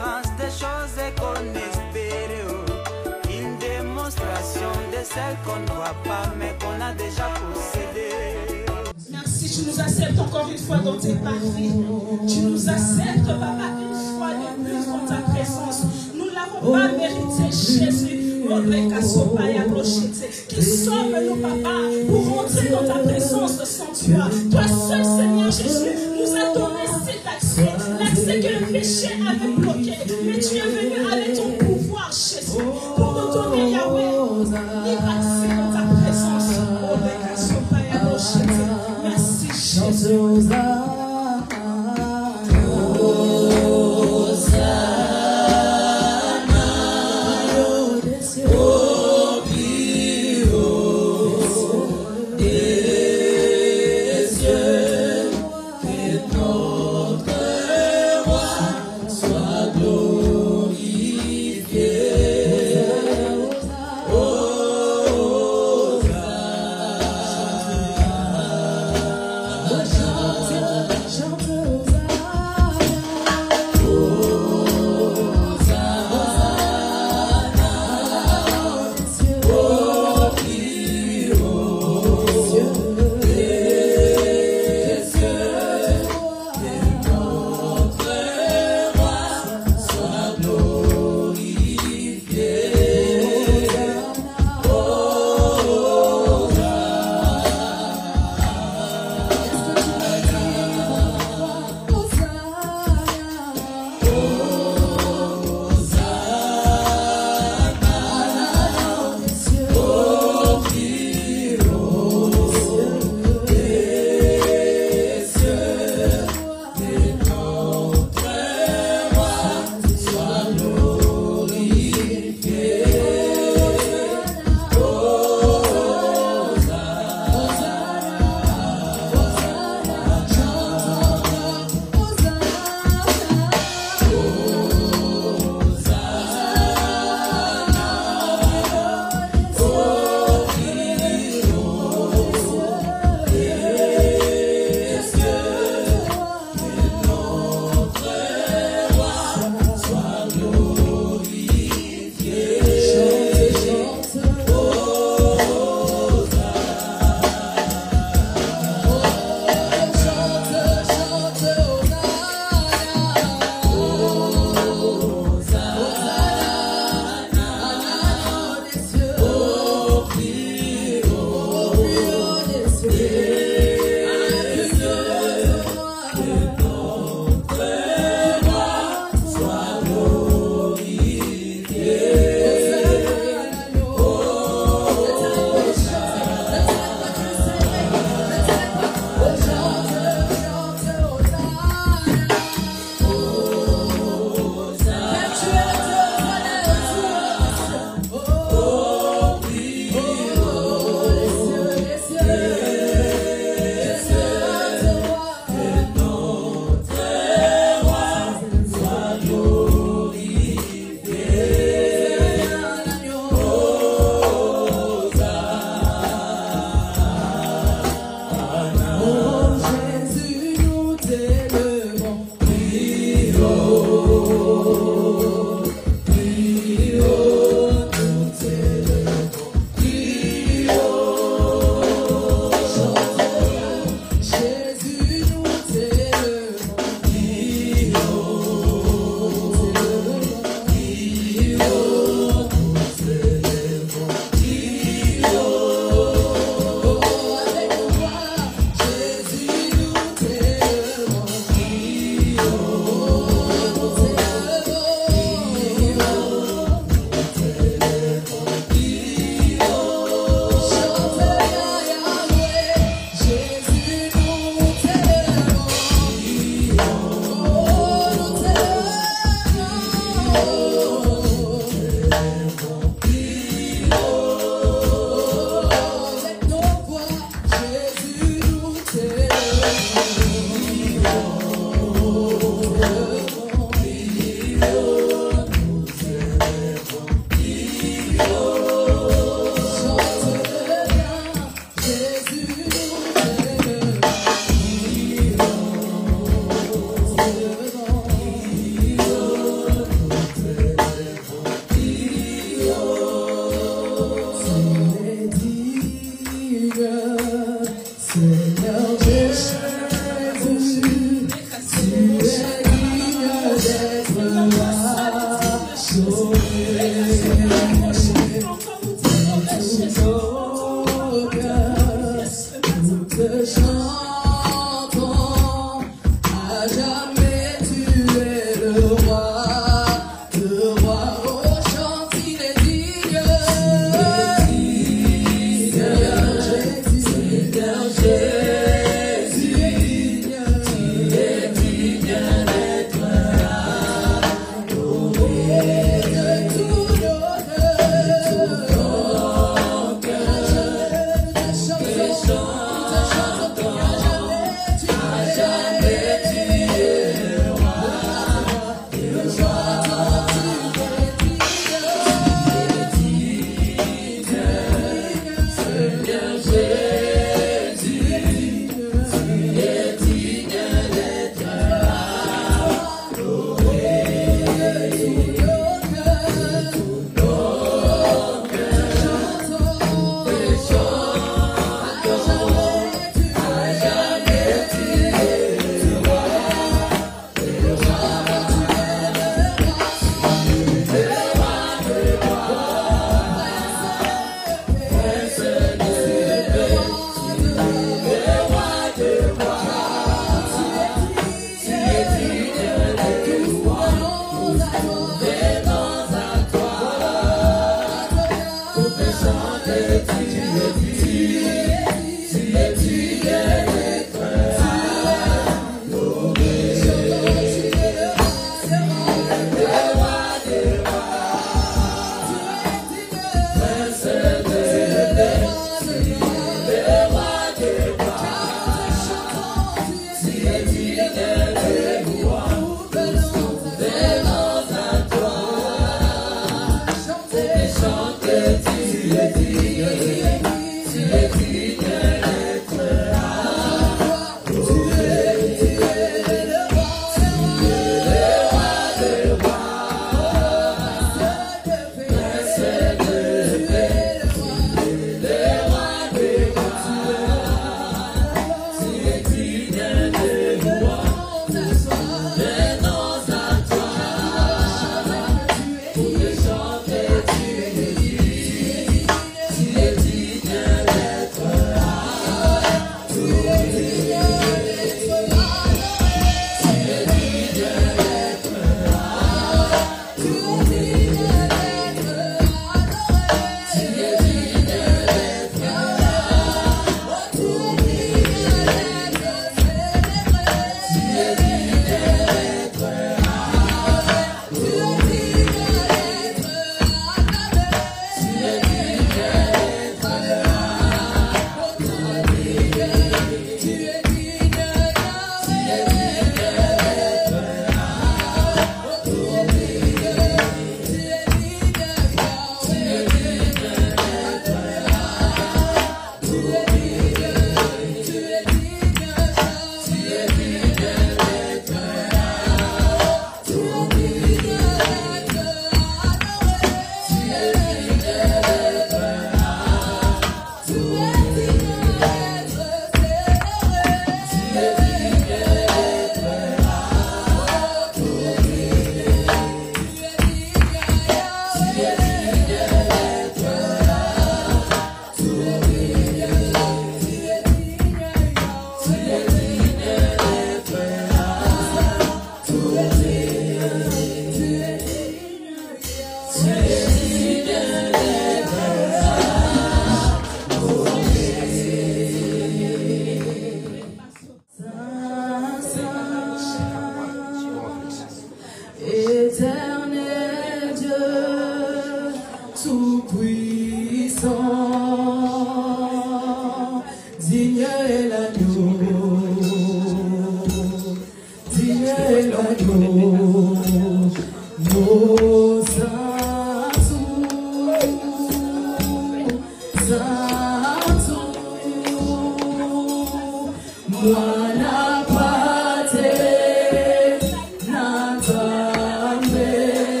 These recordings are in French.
l'espérance des choses qu'on espère. Une démonstration de celle qu'on ne voit pas mais qu'on a déjà possédée. Merci, tu nous acceptes encore une fois dans tes parvis. Tu nous acceptes, Papa, une fois de plus dans ta présence. Nous ne l'avons pas mérité, Jésus. Qui sauve-nous, Papa, pour rentrer dans ta présence de sanctuaire. Toi seul, Seigneur Jésus, nous a donné cet accès, l'accès que le péché avait bloqué. Mais tu es venu avec ton pouvoir, Jésus, pour nous donner, Yahweh, libre accès dans ta présence. Merci, Jésus. Notre roi soit glorifié.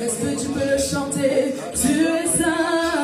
Est-ce que tu peux le chanter? Tu es saint.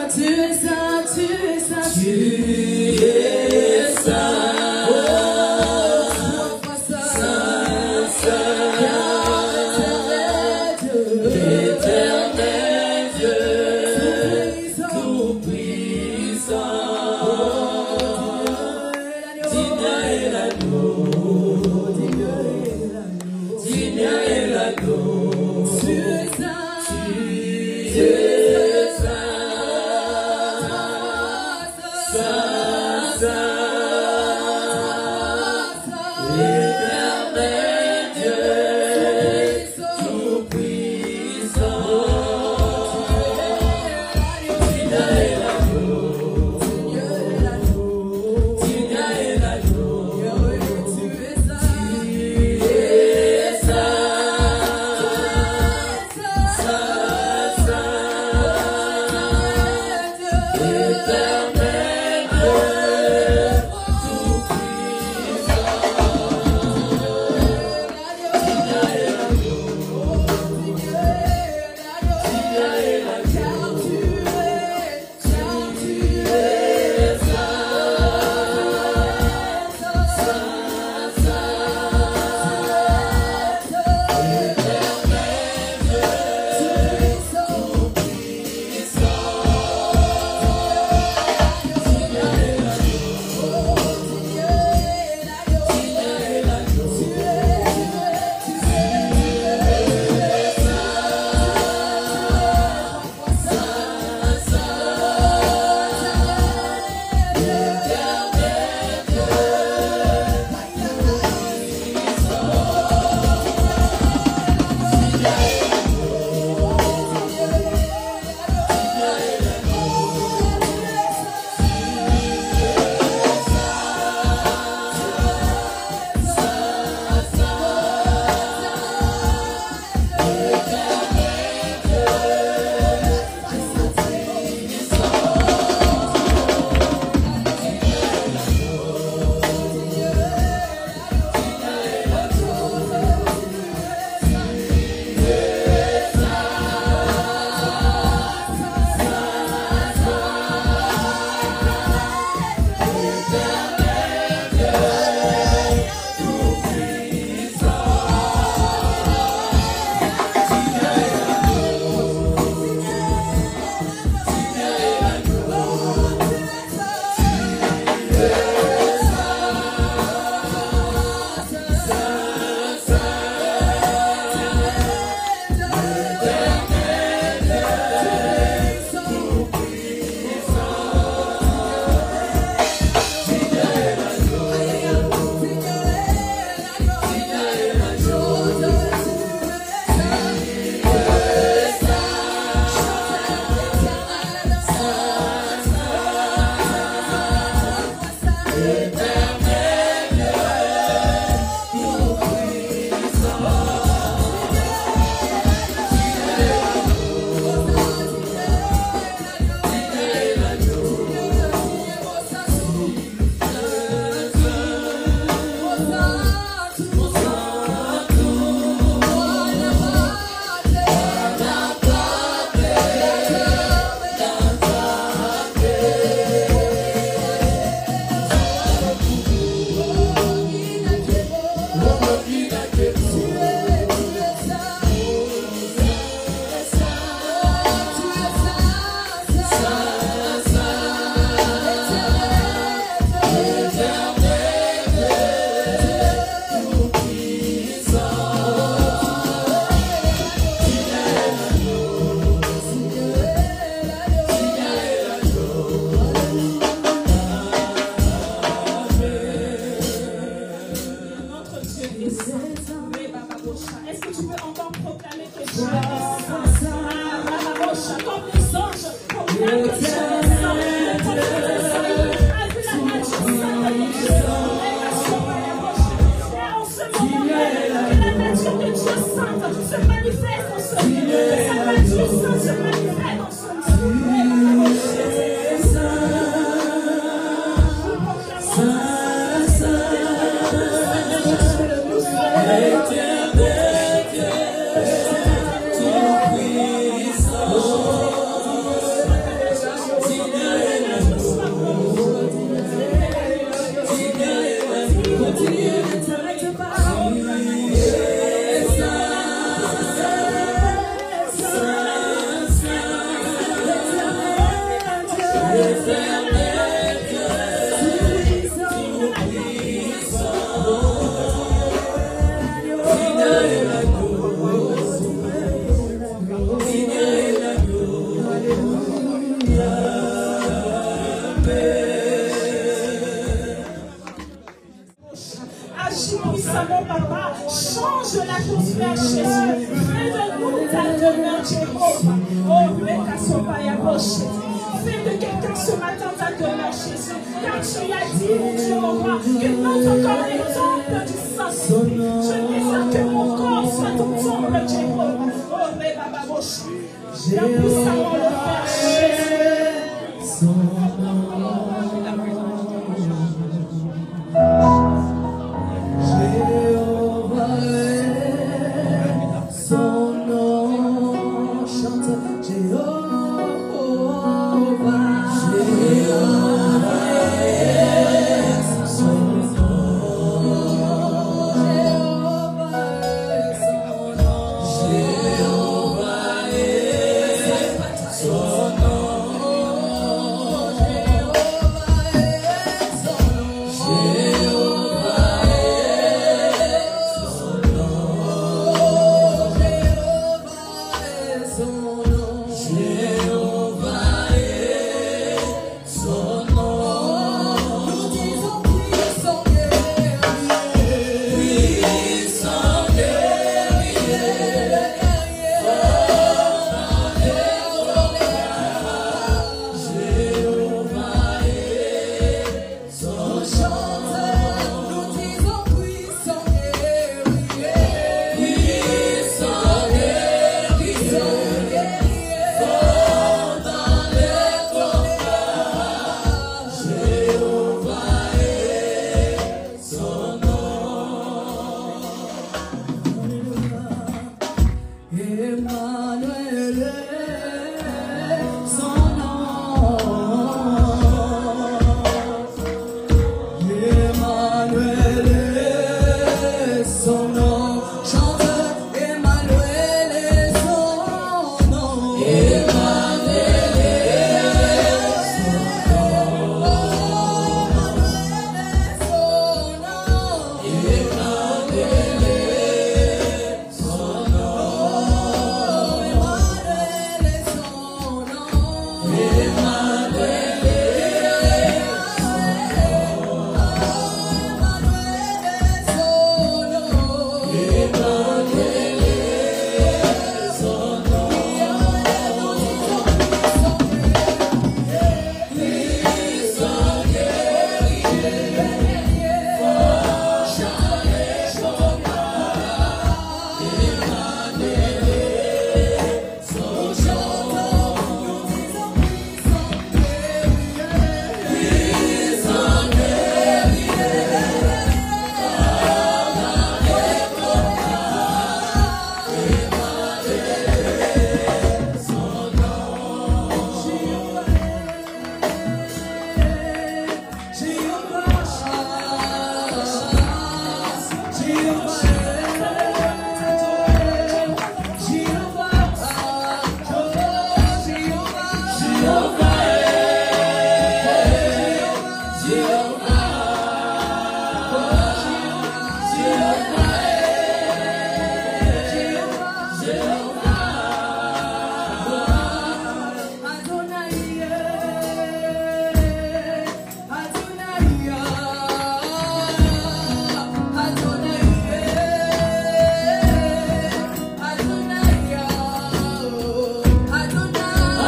Agis puissamment, papa. Change l'atmosphère chez eux. Fais de nous ta demeure, Jéhovah. Oh, Mekasopaya Boche. Fais de quelqu'un ce matin ta demeure, Jésus. Car tu l'as dit, mon Jéhovah, que notre corps est le temple du Saint-Esprit. Je désire que mon corps soit ton temple, Jéhovah. Oh, Mekasopaya Boche. Viens puissamment le faire, Jésus.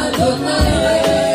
Adonai.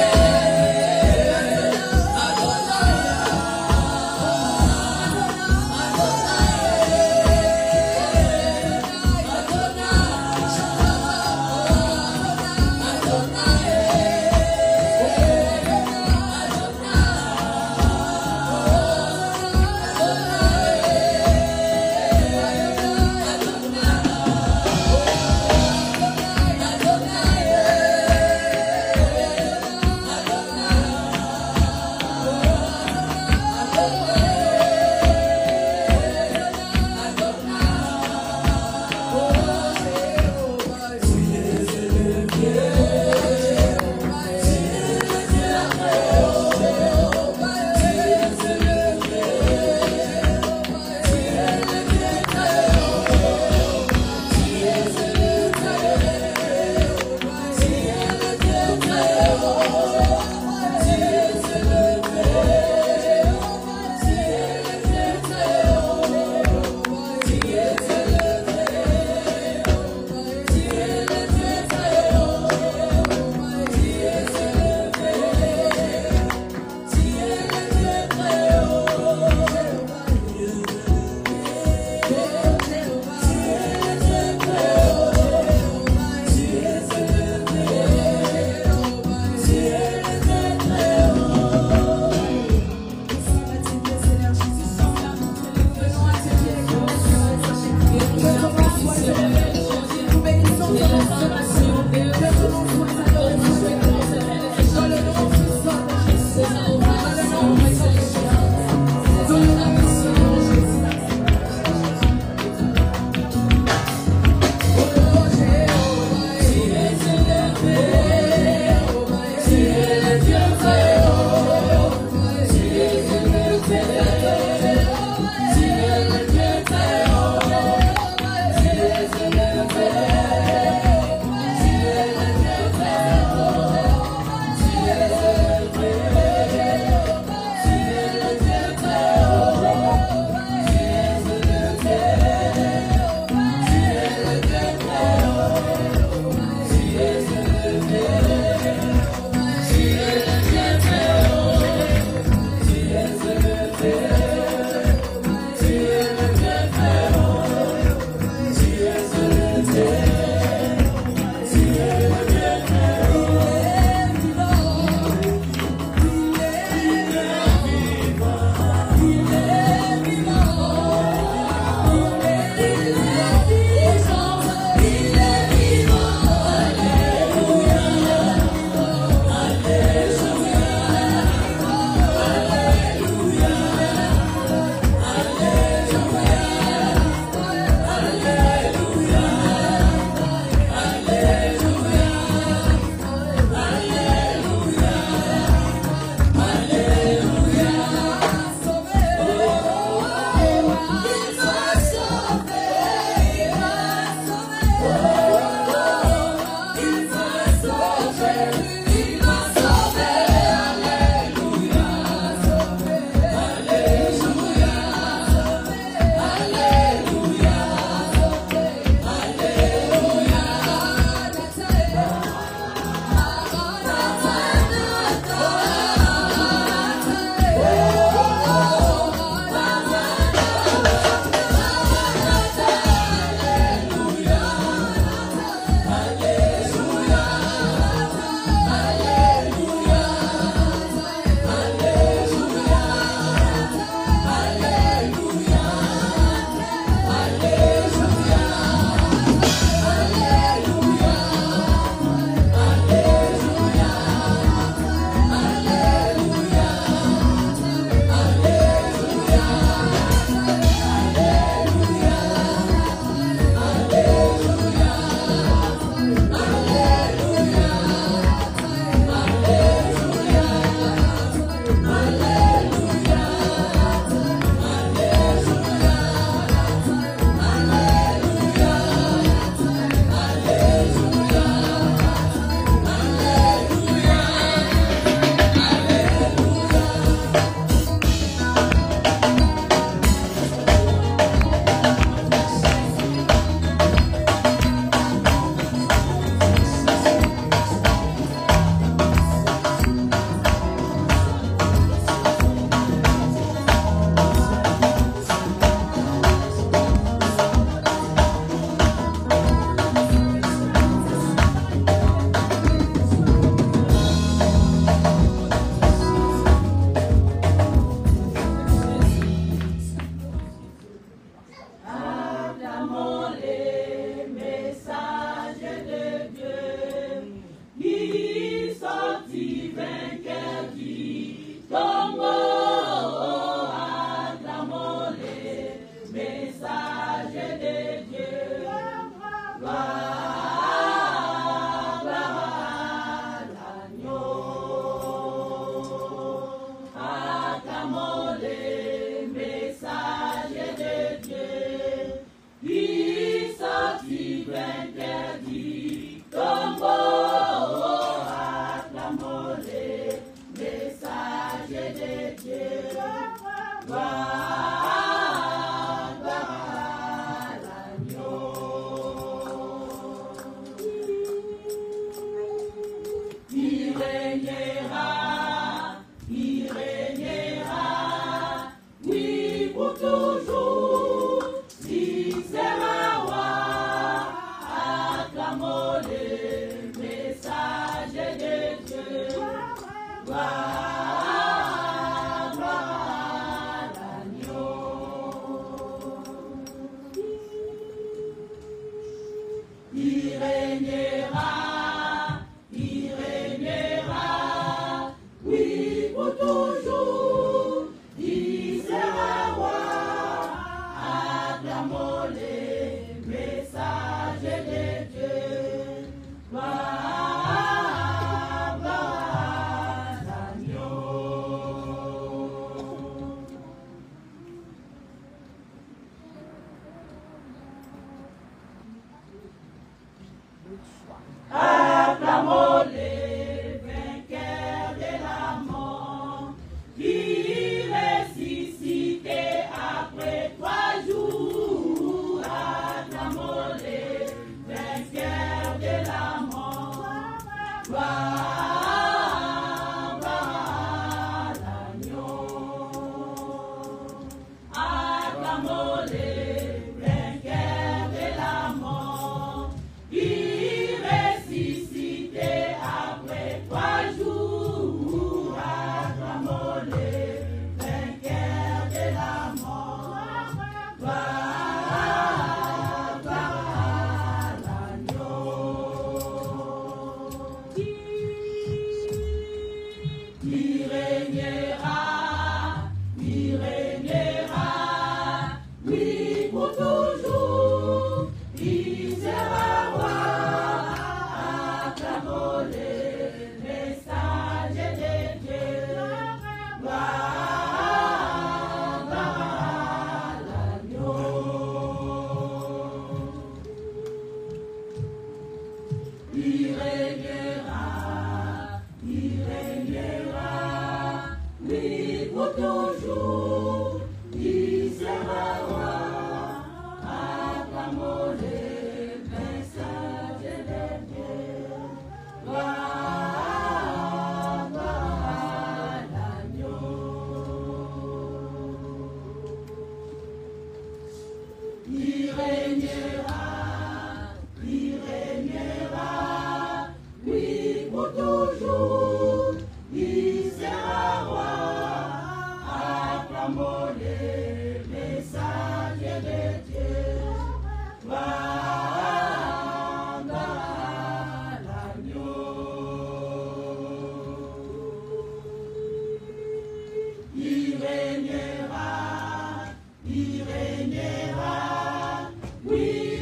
Oui,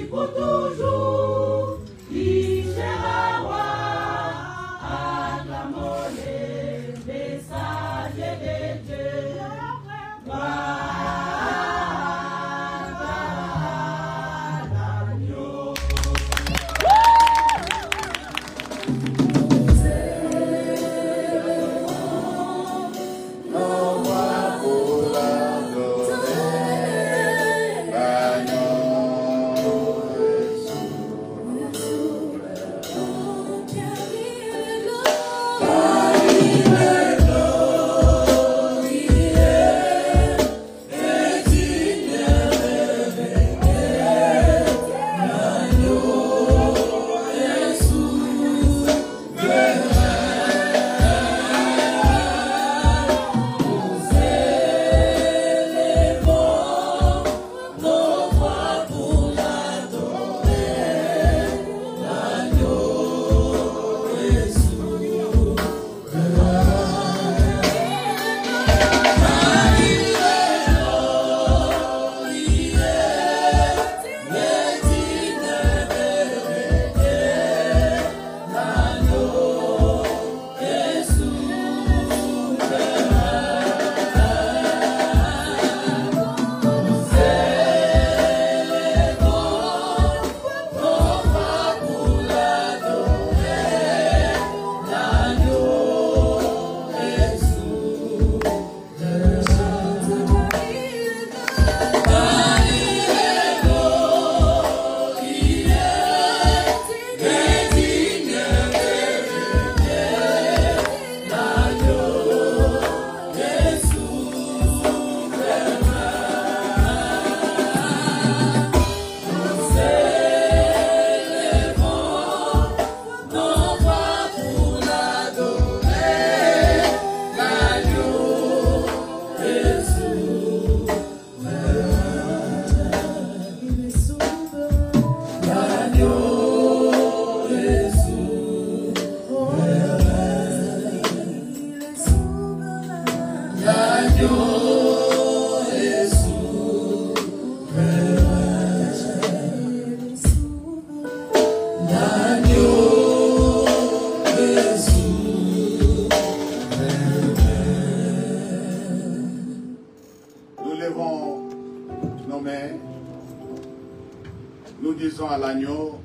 Nous disons à l'agneau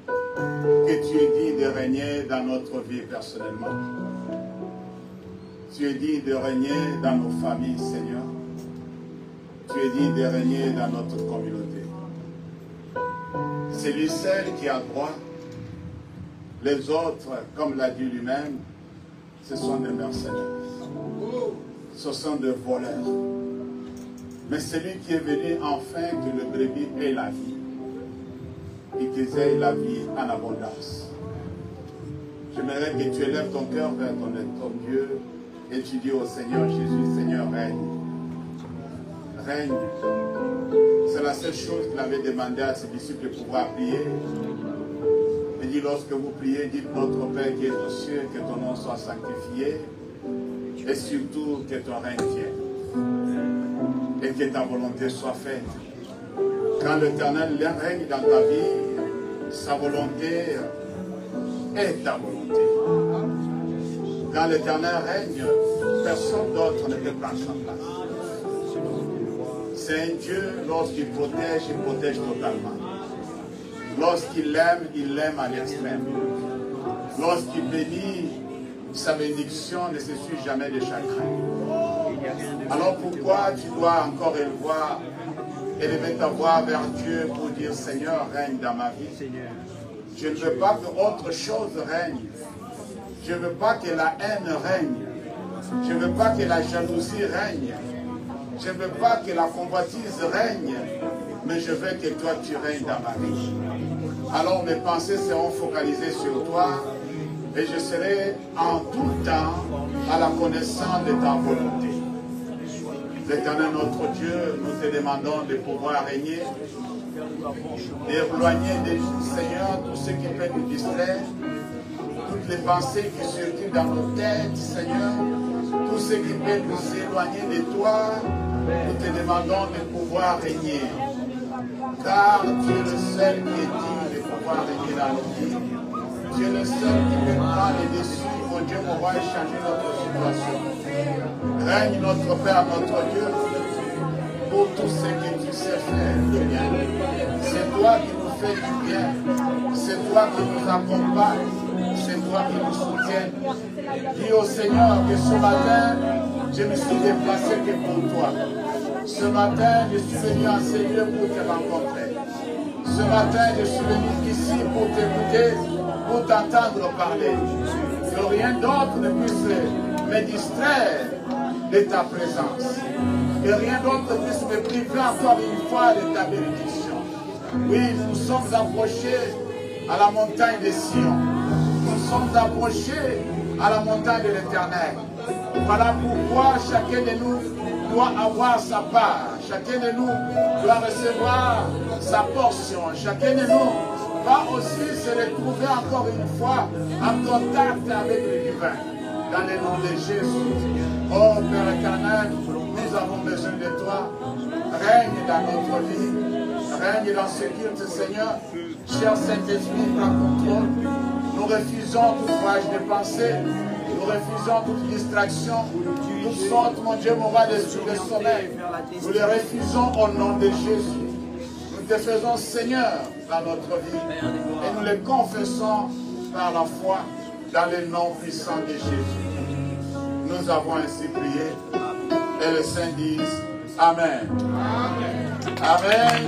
que tu es digne de régner dans notre vie personnellement. Tu es digne de régner dans nos familles, Seigneur. Tu es digne de régner dans notre communauté. C'est lui seul qui a droit. Les autres, comme l'a dit lui-même, ce sont des mercenaires. Ce sont des voleurs. Mais celui qui est venu enfin que le brebis ait la vie. Et qu'ils aient la vie en abondance. J'aimerais que tu élèves ton cœur vers ton Dieu et tu dis au Seigneur Jésus, Seigneur, règne. Règne. C'est la seule chose qu'il avait demandé à ses disciples de pouvoir prier. Il dit, lorsque vous priez, dites notre Père qui est aux cieux, que ton nom soit sanctifié et surtout que ton règne vienne et que ta volonté soit faite. Quand l'Éternel règne dans ta vie, sa volonté est ta volonté. Quand l'Éternel règne, personne d'autre ne peut prendre sa place. C'est un Dieu, lorsqu'il protège totalement. Lorsqu'il aime à l'extrême. Lorsqu'il bénit, sa bénédiction ne se suit jamais de chagrin. Alors pourquoi tu dois encore élever ta voix vers Dieu pour dire Seigneur, règne dans ma vie. Je ne veux pas que autre chose règne. Je ne veux pas que la haine règne. Je ne veux pas que la jalousie règne. Je ne veux pas que la convoitise règne. Mais je veux que toi tu règnes dans ma vie. Alors mes pensées seront focalisées sur toi et je serai en tout temps à la connaissance de ta volonté. L'Éternel notre Dieu, nous te demandons de pouvoir régner, d'éloigner du Seigneur tout ce qui peut nous distraire, toutes les pensées qui circulent dans nos têtes, Seigneur, tout ce qui peut nous éloigner de toi, nous te demandons de pouvoir régner. Car tu es le seul qui est digne de pouvoir régner dans nos vies. Tu es le seul qui peut prendre les dessus, mon Dieu, pour pouvoir changer notre situation. Règne notre Père, notre Dieu, pour tout ce que tu sais faire du bien. C'est toi qui nous fais du bien. C'est toi qui nous accompagne. C'est toi qui nous soutiens. Dis au Seigneur que ce matin, je me suis déplacé que pour toi. Ce matin, je suis venu en ce lieu pour te rencontrer. Ce matin, je suis venu ici pour t'écouter, pour t'entendre parler. Que rien d'autre ne puisse me distraire de ta présence. Que rien d'autre ne puisse me priver encore une fois de ta bénédiction. Oui, nous sommes approchés à la montagne de Sion. Nous sommes approchés à la montagne de l'Éternel. Voilà pourquoi chacun de nous doit avoir sa part. Chacun de nous doit recevoir sa portion. Chacun de nous va aussi se retrouver encore une fois en contact avec le divin. Dans le nom de Jésus. Oh Père éternel, nous avons besoin de toi. Règne dans notre vie. Règne dans ce culte, Seigneur. Cher Saint-Esprit, prends contrôle. Nous refusons toute voyage de pensée. Nous refusons toute distraction. Toutes sortes, mon Dieu, mon roi, d'esprit de sommeil. Nous les refusons au nom de Jésus. Nous te faisons Seigneur dans notre vie. Et nous les confessons par la foi dans le nom puissant de Jésus. Nous avons ainsi prié. Et les saints disent Amen. Amen. Amen.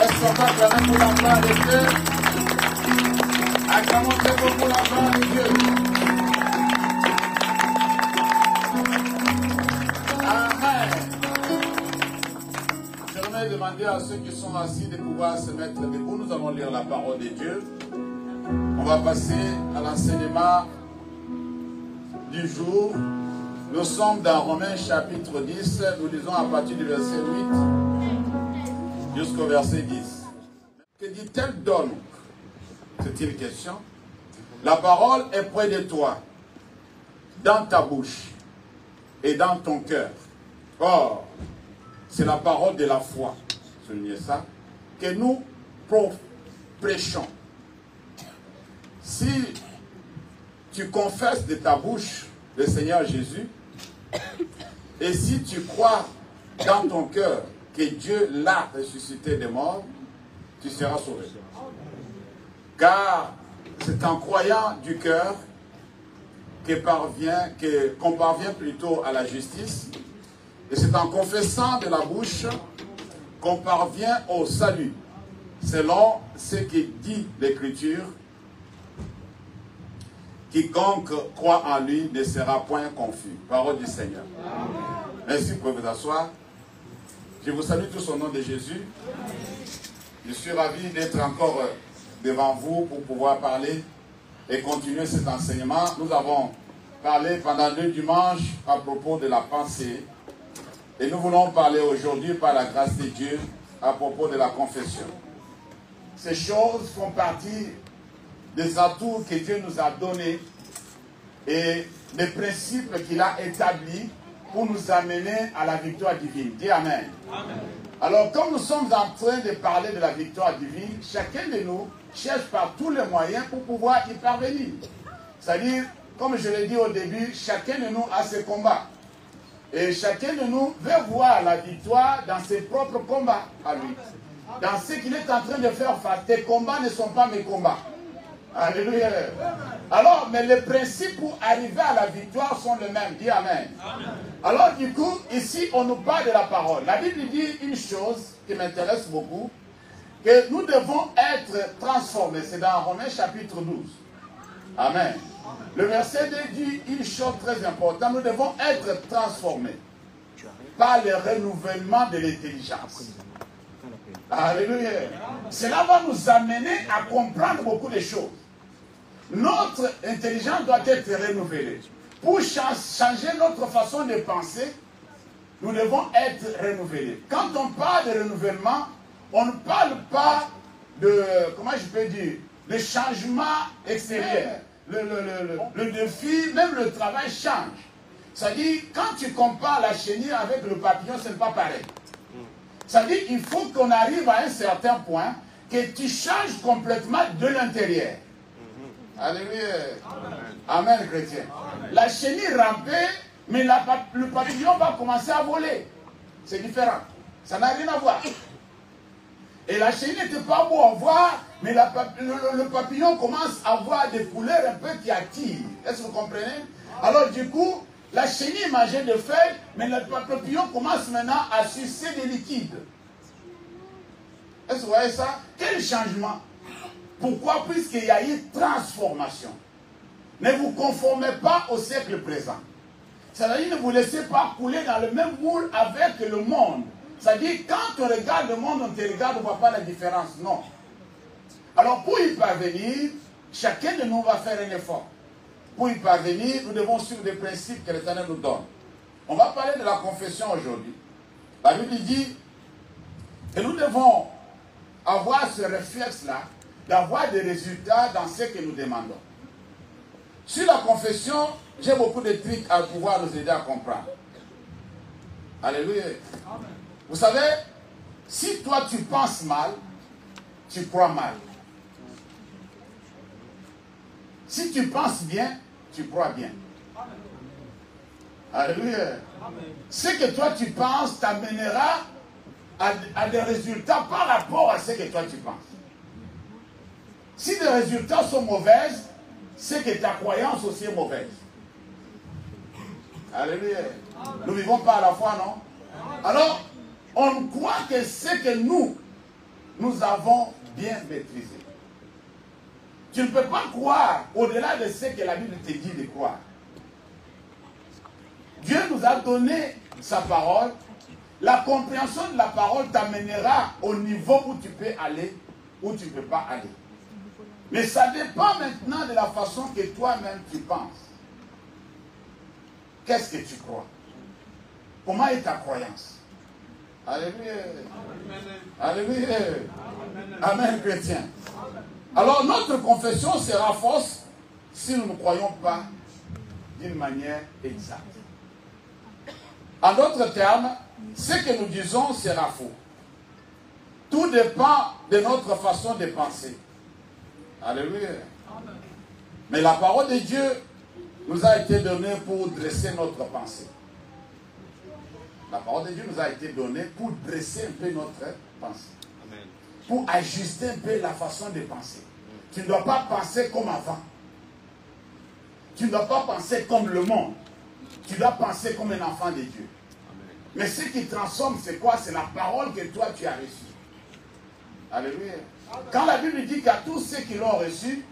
Est-ce qu'on va acclamer pour la gloire de Dieu? Acclamons très beau pour la gloire de Dieu. Amen. J'aimerais demander à ceux qui sont assis de pouvoir se mettre debout. Nous allons lire la parole de Dieu. On va passer à l'enseignement du jour. Nous sommes dans Romains chapitre 10. Nous lisons à partir du verset 8 jusqu'au verset 10. Que dit-elle donc? C'est une question. La parole est près de toi, dans ta bouche et dans ton cœur. Or, c'est la parole de la foi, soulignez ça, que nous prêchons. Si tu confesses de ta bouche le Seigneur Jésus, et si tu crois dans ton cœur que Dieu l'a ressuscité des morts, tu seras sauvé. Car c'est en croyant du cœur qu'on parvient plutôt à la justice, et c'est en confessant de la bouche qu'on parvient au salut, selon ce que dit l'Écriture. Quiconque croit en lui ne sera point confus. Parole du Seigneur. Merci, vous pouvez vous asseoir. Je vous salue tous au nom de Jésus. Je suis ravi d'être encore devant vous pour pouvoir parler et continuer cet enseignement. Nous avons parlé pendant 2 dimanches à propos de la pensée. Et nous voulons parler aujourd'hui, par la grâce de Dieu, à propos de la confession. Ces choses font partie des atouts que Dieu nous a donnés et des principes qu'il a établis pour nous amener à la victoire divine. Dis Amen. Amen. Alors, comme nous sommes en train de parler de la victoire divine, chacun de nous cherche par tous les moyens pour pouvoir y parvenir. C'est-à-dire, comme je l'ai dit au début, chacun de nous a ses combats. Et chacun de nous veut voir la victoire dans ses propres combats à lui. Dans ce qu'il est en train de faire face. Tes combats ne sont pas mes combats. Alléluia. Alors, mais les principes pour arriver à la victoire sont les mêmes. Dis Amen. Amen. Alors, du coup, ici, on nous parle de la parole. La Bible dit une chose qui m'intéresse beaucoup, que nous devons être transformés. C'est dans Romains chapitre 12. Amen. Le verset 2 dit une chose très importante. Nous devons être transformés par le renouvellement de l'intelligence. Alléluia. Cela va nous amener à comprendre beaucoup de choses. Notre intelligence doit être renouvelée. Pour changer notre façon de penser, nous devons être renouvelés. Quand on parle de renouvellement, on ne parle pas de, comment je peux dire, de changement extérieur. Le défi, même le travail change. C'est-à-dire, quand tu compares la chenille avec le papillon, ce n'est pas pareil. C'est-à-dire qu'il faut qu'on arrive à un certain point que tu changes complètement de l'intérieur. Alléluia. Amen, chrétien. La chenille rampait, mais le papillon va commencer à voler. C'est différent. Ça n'a rien à voir. Et la chenille n'était pas beau à voir, mais le papillon commence à avoir des couleurs un peu qui attirent. Est-ce que vous comprenez? Alors du coup, la chenille mangeait des feuilles, mais le papillon commence maintenant à sucer des liquides. Est-ce que vous voyez ça? Quel changement? Pourquoi? Puisqu'il y a eu transformation. Ne vous conformez pas au siècle présent. C'est-à-dire, ne vous laissez pas couler dans le même moule avec le monde. C'est-à-dire, quand on regarde le monde, on te regarde, on ne voit pas la différence. Non. Alors, pour y parvenir, chacun de nous va faire un effort. Pour y parvenir, nous devons suivre des principes que l'Éternel nous donne. On va parler de la confession aujourd'hui. La Bible dit que nous devons avoir ce réflexe-là, d'avoir des résultats dans ce que nous demandons. Sur la confession, j'ai beaucoup de trucs à pouvoir nous aider à comprendre. Alléluia. Amen. Vous savez, si toi tu penses mal, tu crois mal. Si tu penses bien, tu crois bien. Alléluia. Ce que toi tu penses t'amènera à des résultats par rapport à ce que toi tu penses. Si les résultats sont mauvais, c'est que ta croyance aussi est mauvaise. Alléluia. Nous ne vivons pas à la foi, non? Alors, on croit que ce que nous avons bien maîtrisé. Tu ne peux pas croire au-delà de ce que la Bible te dit de croire. Dieu nous a donné sa parole. La compréhension de la parole t'amènera au niveau où tu peux aller, où tu ne peux pas aller. Mais ça dépend maintenant de la façon que toi-même tu penses. Qu'est-ce que tu crois? Comment est ta croyance? Alléluia. Alléluia. Amen, chrétien. Alors notre confession sera fausse si nous ne croyons pas d'une manière exacte. En d'autres termes, ce que nous disons sera faux. Tout dépend de notre façon de penser. Alléluia. Mais la parole de Dieu nous a été donnée pour dresser notre pensée. La parole de Dieu nous a été donnée pour dresser un peu notre pensée. Amen. Pour ajuster un peu la façon de penser. Tu ne dois pas penser comme avant. Tu ne dois pas penser comme le monde. Tu dois penser comme un enfant de Dieu. Amen. Mais ce qui transforme, c'est quoi? C'est la parole que toi tu as reçue. Alléluia. Quand la Bible dit qu'à tous ceux qui l'ont reçu,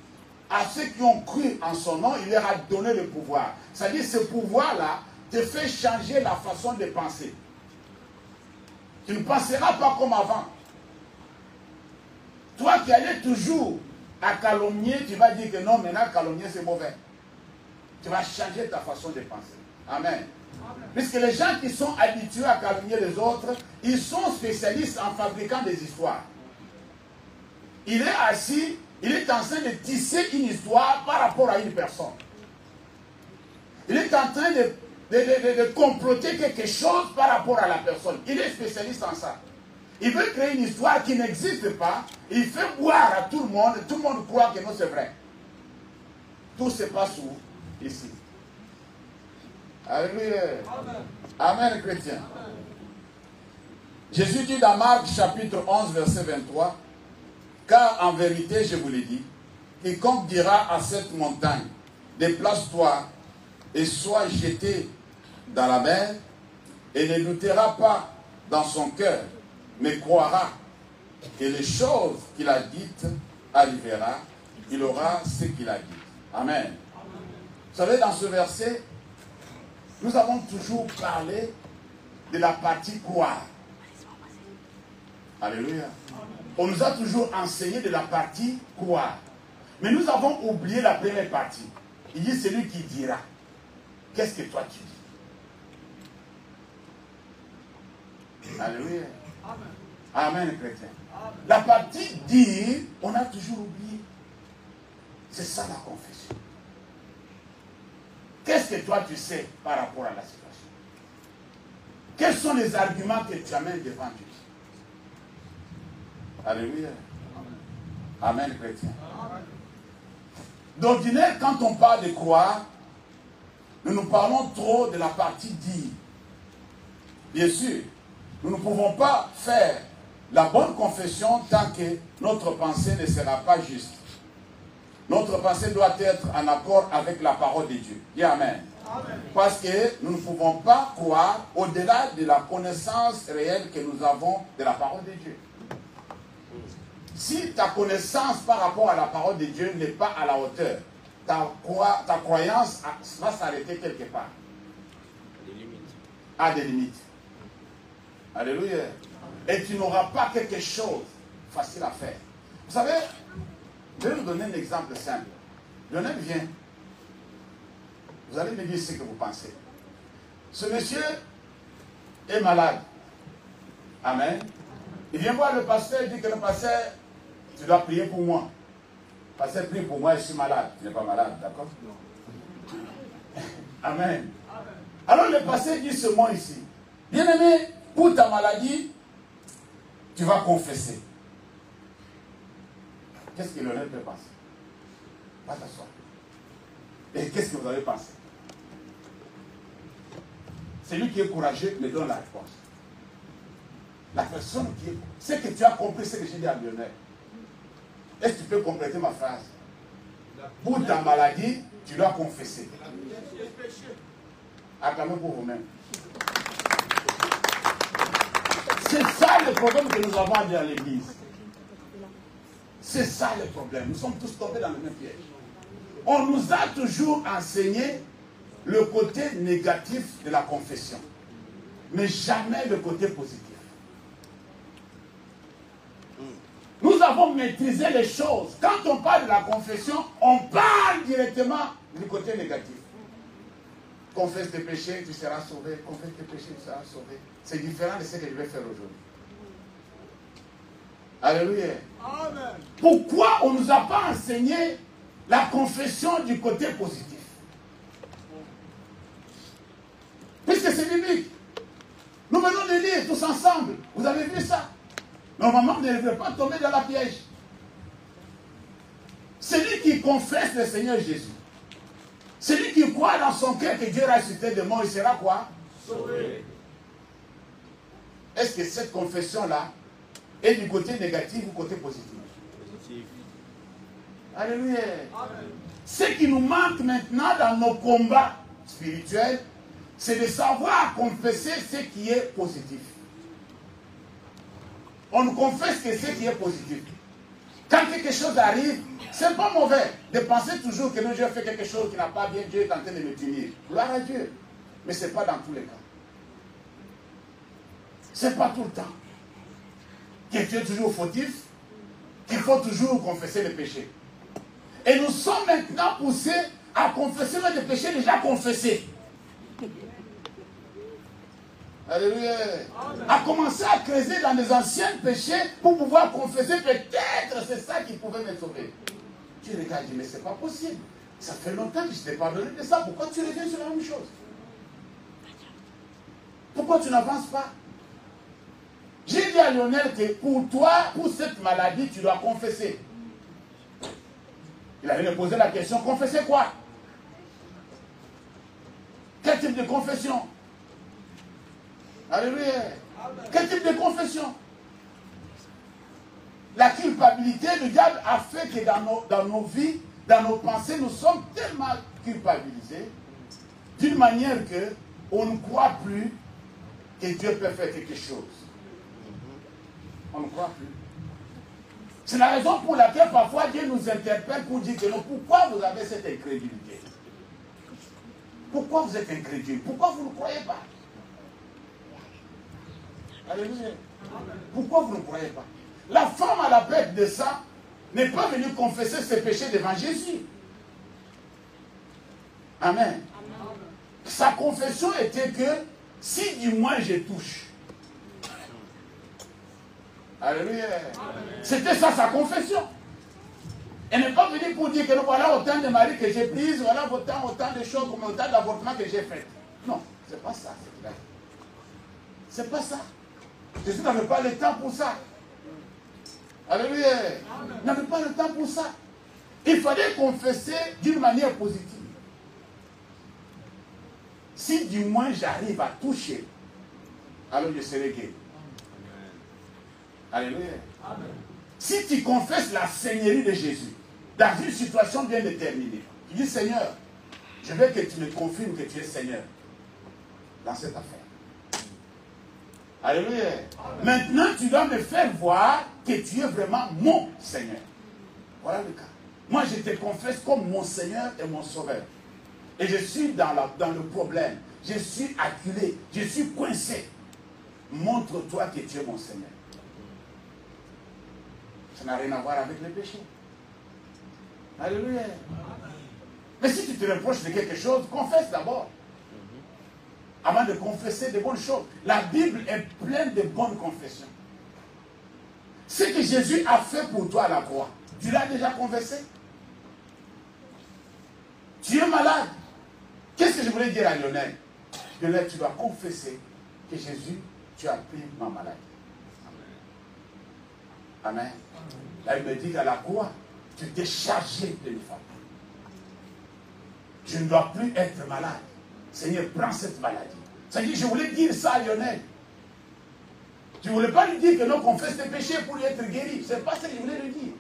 à ceux qui ont cru en son nom, il leur a donné le pouvoir. C'est-à-dire ce pouvoir-là te fait changer la façon de penser. Tu ne penseras pas comme avant. Toi qui allais toujours à calomnier, tu vas dire que non, maintenant calomnier c'est mauvais. Tu vas changer ta façon de penser. Amen. Puisque les gens qui sont habitués à calomnier les autres, ils sont spécialistes en fabriquant des histoires. Il est assis, il est en train de tisser une histoire par rapport à une personne. Il est en train de comploter quelque chose par rapport à la personne. Il est spécialiste en ça. Il veut créer une histoire qui n'existe pas. Il fait boire à tout le monde croit que non, c'est vrai. Tout se passe où? Ici. Alléluia. Amen, chrétien. Jésus dit dans Marc chapitre 11, verset 23, « Car en vérité, je vous l'ai dit, quiconque dira à cette montagne, déplace-toi et sois jeté dans la mer, et ne doutera pas dans son cœur, mais croira que les choses qu'il a dites arrivera, il aura ce qu'il a dit. » Amen. Vous savez, dans ce verset, nous avons toujours parlé de la partie croire. Alléluia. On nous a toujours enseigné de la partie croire. Mais nous avons oublié la première partie. Il dit celui qui dira. Qu'est-ce que toi tu dis? Alléluia. Amen, chrétien. La partie dire, on a toujours oublié. C'est ça la confession. Qu'est-ce que toi tu sais par rapport à la situation? Quels sont les arguments que tu amènes devant Dieu? Alléluia. Amen, chrétien. D'ordinaire, quand on parle de croire, nous parlons trop de la partie dire. Bien sûr, nous ne pouvons pas faire la bonne confession tant que notre pensée ne sera pas juste. Notre pensée doit être en accord avec la parole de Dieu. Dis Amen. Amen. Parce que nous ne pouvons pas croire au-delà de la connaissance réelle que nous avons de la parole de Dieu. Si ta connaissance par rapport à la parole de Dieu n'est pas à la hauteur, ta croyance va s'arrêter quelque part. À des limites. Alléluia. Et tu n'auras pas quelque chose facile à faire. Vous savez, je vais vous donner un exemple simple. Lionel vient. Vous allez me dire ce que vous pensez. Ce monsieur est malade. Amen. Il vient voir le pasteur, il dit que le pasteur, tu dois prier pour moi. Le pasteur prie pour moi, je suis malade. Tu n'es pas malade, d'accord? Amen. Alors le pasteur dit ce mot ici. Bien-aimé, pour ta maladie, tu vas confesser. Qu'est-ce que Lionel peut penser? Va t'asseoir. Et qu'est-ce que vous avez pensé? Celui qui est courageux me donne la réponse. La personne qui est... C'est que tu as compris ce que j'ai dit à Lionel. Est-ce que tu peux compléter ma phrase? Pour ta maladie, tu dois confesser. Acclamez pour vous-même. C'est ça le problème que nous avons dans l'église. C'est ça le problème. Nous sommes tous tombés dans le même piège. On nous a toujours enseigné le côté négatif de la confession, mais jamais le côté positif. Nous avons maîtrisé les choses. Quand on parle de la confession, on parle directement du côté négatif. Confesse tes péchés, tu seras sauvé. Confesse tes péchés, tu seras sauvé. C'est différent de ce que je vais faire aujourd'hui. Alléluia. Amen. Pourquoi on ne nous a pas enseigné la confession du côté positif? Puisque c'est biblique. tous ensemble. Vous avez vu ça? Normalement, vous ne devez pas tomber dans la piège. Celui qui confesse le Seigneur Jésus, celui qui croit dans son cœur que Dieu a ressuscité de mort, il sera quoi? Sauvé. Est-ce que cette confession-là est du côté négatif ou côté positif? Positif. Alléluia. Amen. Ce qui nous manque maintenant dans nos combats spirituels, c'est de savoir confesser ce qui est positif. On ne confesse que ce qui est positif. Quand quelque chose arrive, ce n'est pas mauvais de penser toujours que Dieu a fait quelque chose qui n'a pas bien, Dieu est en train de me punir. Gloire à Dieu. Mais ce n'est pas dans tous les cas. Ce n'est pas tout le temps. Que Dieu est toujours fautif, qu'il faut toujours confesser les péchés. Et nous sommes maintenant poussés à confesser les péchés déjà confessés. Alléluia. À commencer à creuser dans les anciens péchés pour pouvoir confesser, peut-être c'est ça qui pouvait me sauver. Tu regardes, mais c'est pas possible. Ça fait longtemps que je t'ai pardonné de ça. Pourquoi tu reviens sur la même chose? Pourquoi tu n'avances pas? J'ai dit à Lionel que pour toi, pour cette maladie, tu dois confesser. Il avait posé la question, confesser quoi? Quel type de confession? Alléluia. Quel type de confession? La culpabilité, le diable a fait que dans nos vies, dans nos pensées, nous sommes tellement culpabilisés d'une manière que on ne croit plus que Dieu peut faire quelque chose. On ne croit plus. C'est la raison pour laquelle parfois Dieu nous interpelle pour dire que non, pourquoi vous avez cette incrédulité? Pourquoi vous êtes incrédule? Pourquoi vous ne croyez pas? Alléluia. Pourquoi vous ne croyez pas? La femme à la perte de sang n'est pas venue confesser ses péchés devant Jésus. Amen. Sa confession était que si du moins je touche. Alléluia. C'était ça sa confession. Elle n'est pas venue pour dire que non, voilà autant de maris que j'ai prises, voilà autant de choses, comme autant d'avortements que j'ai fait. Non, c'est pas ça. C'est pas ça. Jésus n'avait pas le temps pour ça. Alléluia. Il n'avait pas le temps pour ça. Il fallait confesser d'une manière positive. Si du moins j'arrive à toucher, alors je serai guéri. Alléluia. Amen. Si tu confesses la seigneurie de Jésus dans une situation bien déterminée, tu dis Seigneur, je veux que tu me confirmes que tu es Seigneur dans cette affaire. Alléluia. Amen. Maintenant, tu dois me faire voir que tu es vraiment mon Seigneur. Voilà le cas. Moi, je te confesse comme mon Seigneur et mon Sauveur. Et je suis dans le problème. Je suis acculé. Je suis coincé. Montre-toi que tu es mon Seigneur. Ça n'a rien à voir avec le péché. Alléluia. Mais si tu te reproches de quelque chose, confesse d'abord. Avant de confesser de bonnes choses. La Bible est pleine de bonnes confessions. Ce que Jésus a fait pour toi à la croix, tu l'as déjà confessé? Tu es malade. Qu'est-ce que je voulais dire à Lionel? Lionel, tu dois confesser que Jésus, tu as pris ma maladie. Amen. Là, il me dit qu'à la croix, tu t'es chargé de l'effort. Je ne dois plus être malade. Seigneur, prends cette maladie. C'est-à-dire, je voulais dire ça à Lionel. Je ne voulais pas lui dire que non, confesse tes péchés pour lui être guéri. Ce n'est pas ce que je voulais lui dire.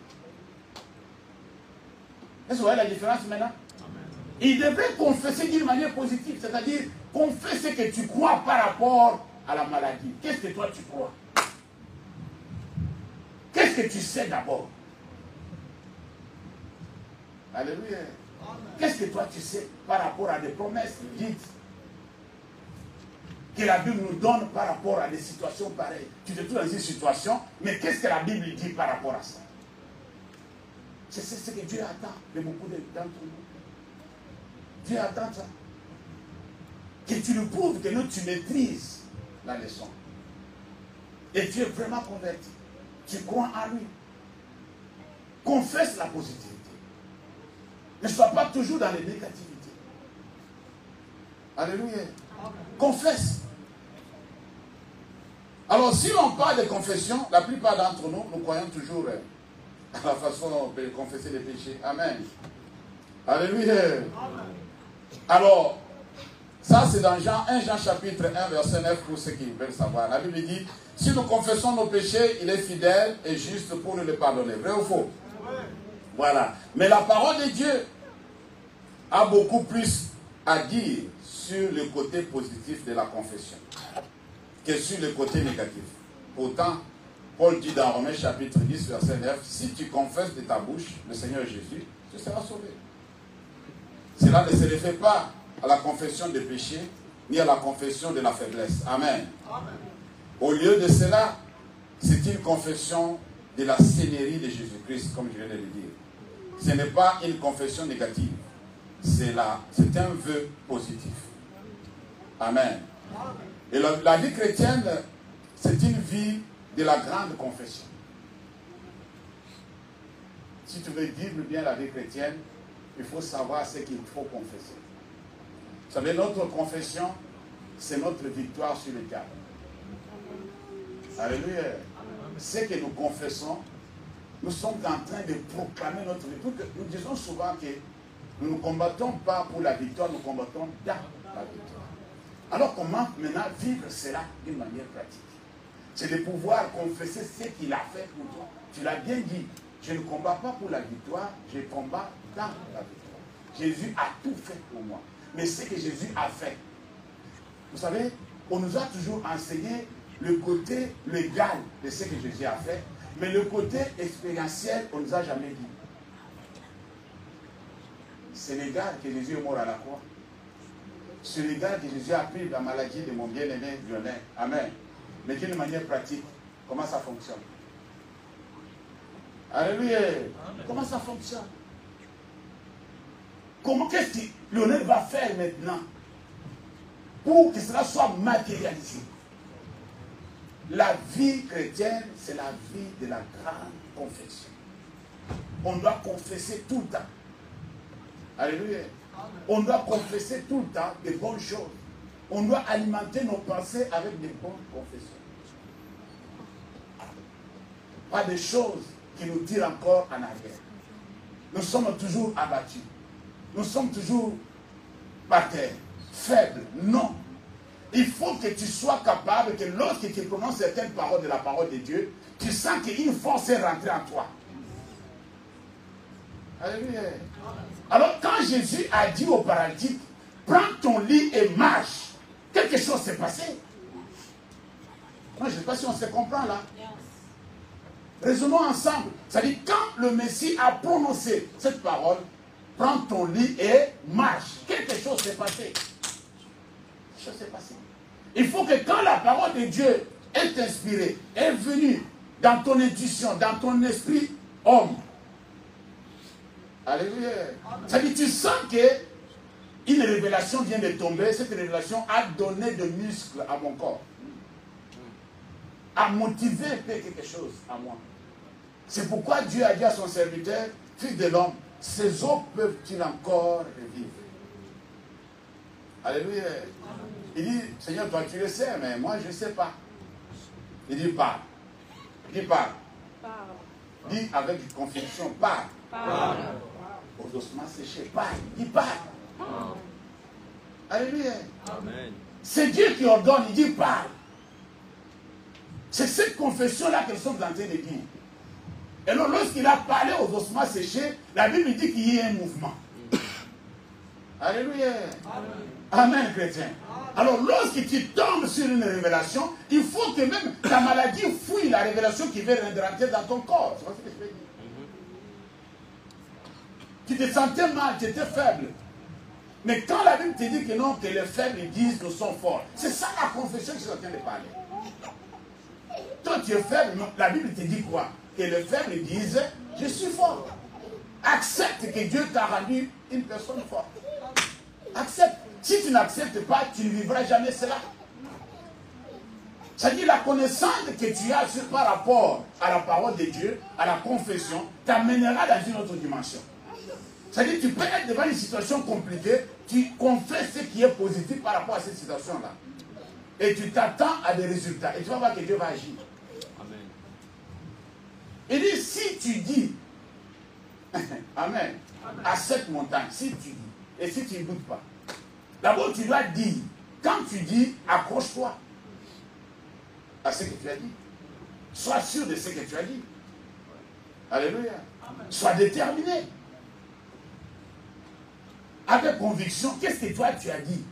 Est-ce que vous voyez la différence maintenant? Amen. Il devait confesser d'une manière positive. C'est-à-dire, confesser que tu crois par rapport à la maladie. Qu'est-ce que toi tu crois? Qu'est-ce que tu sais d'abord? Alléluia. Qu'est-ce que toi tu sais par rapport à des promesses dites que la Bible nous donne par rapport à des situations pareilles? Tu te trouves dans une situation, mais qu'est-ce que la Bible dit par rapport à ça? C'est ce que Dieu attend de beaucoup d'entre nous. Dieu attend ça. Que tu nous prouves que nous, tu maîtrises la leçon. Et tu es vraiment converti. Tu crois en lui. Confesse la positivité. Ne sois pas toujours dans les négativités. Alléluia. Confesse. Alors, si on parle de confession, la plupart d'entre nous, nous croyons toujours à la façon de confesser les péchés. Amen. Alléluia. Alors, ça c'est dans 1 Jean chapitre 1, verset 9, pour ceux qui veulent savoir. La Bible dit, si nous confessons nos péchés, il est fidèle et juste pour nous les pardonner. Vrai ou faux? Voilà. Mais la parole de Dieu a beaucoup plus à dire sur le côté positif de la confession que sur le côté négatif. Pourtant, Paul dit dans Romains chapitre 10, verset 9, si tu confesses de ta bouche le Seigneur Jésus, tu seras sauvé. Cela ne se réfère pas à la confession des péchés, ni à la confession de la faiblesse. Amen. Amen. Au lieu de cela, c'est une confession de la seigneurie de Jésus-Christ, comme je viens de le dire. Ce n'est pas une confession négative. C'est un vœu positif. Amen. Et la vie chrétienne, c'est une vie de la grande confession. Si tu veux vivre bien la vie chrétienne, il faut savoir ce qu'il faut confesser. Vous savez, notre confession, c'est notre victoire sur le diable. Alléluia. Ce que nous confessons, nous sommes en train de proclamer notre victoire. Nous disons souvent que nous ne combattons pas pour la victoire, nous combattons dans la victoire. Alors comment maintenant vivre cela d'une manière pratique? C'est de pouvoir confesser ce qu'il a fait pour toi. Tu l'as bien dit, je ne combats pas pour la victoire, je combats dans la victoire. Jésus a tout fait pour moi. Mais ce que Jésus a fait, vous savez, on nous a toujours enseigné le côté légal de ce que Jésus a fait, mais le côté expérientiel, on ne nous a jamais dit. C'est légal que Jésus est mort à la croix. C'est légal que Jésus a pris la maladie de mon bien-aimé Lionel. Amen. Mais d'une manière pratique, comment ça fonctionne? Alléluia. Comment ça fonctionne? Qu'est-ce que Lionel va faire maintenant pour que cela soit matérialisé? La vie chrétienne, c'est la vie de la grande confession. On doit confesser tout le temps. Alléluia. On doit confesser tout le temps des bonnes choses. On doit alimenter nos pensées avec des bonnes confessions. Pas des choses qui nous tirent encore en arrière. Nous sommes toujours abattus. Nous sommes toujours par terre, faibles. Non. Il faut que tu sois capable que lorsque tu prononces certaines paroles de la parole de Dieu, tu sens qu'une force est rentrée en toi. Alléluia. Alors quand Jésus a dit au paralytique, prends ton lit et marche, quelque chose s'est passé. Moi, je ne sais pas si on se comprend là. Raisonnons ensemble. C'est-à-dire, quand le Messie a prononcé cette parole, prends ton lit et marche, quelque chose s'est passé. Quelque chose s'est passé. Il faut que quand la parole de Dieu est inspirée, est venue dans ton intuition, dans ton esprit homme, alléluia. C'est-à-dire, tu sens qu'une révélation vient de tomber, cette révélation a donné de muscles à mon corps, a motivé quelque chose à moi. C'est pourquoi Dieu a dit à son serviteur, fils de l'homme, ces eaux peuvent-ils encore revivre? Alléluia. Il dit, Seigneur, toi tu le sais, mais moi je ne sais pas. Il dit, parle. Il dit, parle. Dis avec conviction, parle. Aux ossements séchés, parle. Il dit, parle. Alléluia. Amen. C'est Dieu qui ordonne, il dit, parle. C'est cette confession-là que nous sommes en train de dire. Et donc, lorsqu'il a parlé aux ossements séchés, la Bible dit qu'il y ait un mouvement. Alléluia. Amen, chrétien. Alors, lorsque tu tombes sur une révélation, il faut que même ta maladie fouille la révélation qui veut rentrer dans ton corps. C'est ce que je veux dire. Tu te sentais mal, tu étais faible. Mais quand la Bible te dit que non, que les faibles disent nous sommes forts, c'est ça la confession que je suis en train de parler. Toi, tu es faible, la Bible te dit quoi? Que les faibles disent, je suis fort. Accepte que Dieu t'a rendu une personne forte. Accepte. Si tu n'acceptes pas, tu ne vivras jamais cela. C'est-à-dire la connaissance que tu as par rapport à la parole de Dieu, à la confession, t'amènera dans une autre dimension. C'est-à-dire tu peux être devant une situation compliquée, tu confesses ce qui est positif par rapport à cette situation-là. et tu t'attends à des résultats. Et tu vas voir que Dieu va agir. Amen. Il dit, si tu dis, Amen, à cette montagne, si tu dis, et si tu ne doutes pas, d'abord tu dois dire, quand tu dis, accroche-toi à ce que tu as dit. Sois sûr de ce que tu as dit. Alléluia. Sois déterminé. Avec conviction, qu'est-ce que toi tu as dit?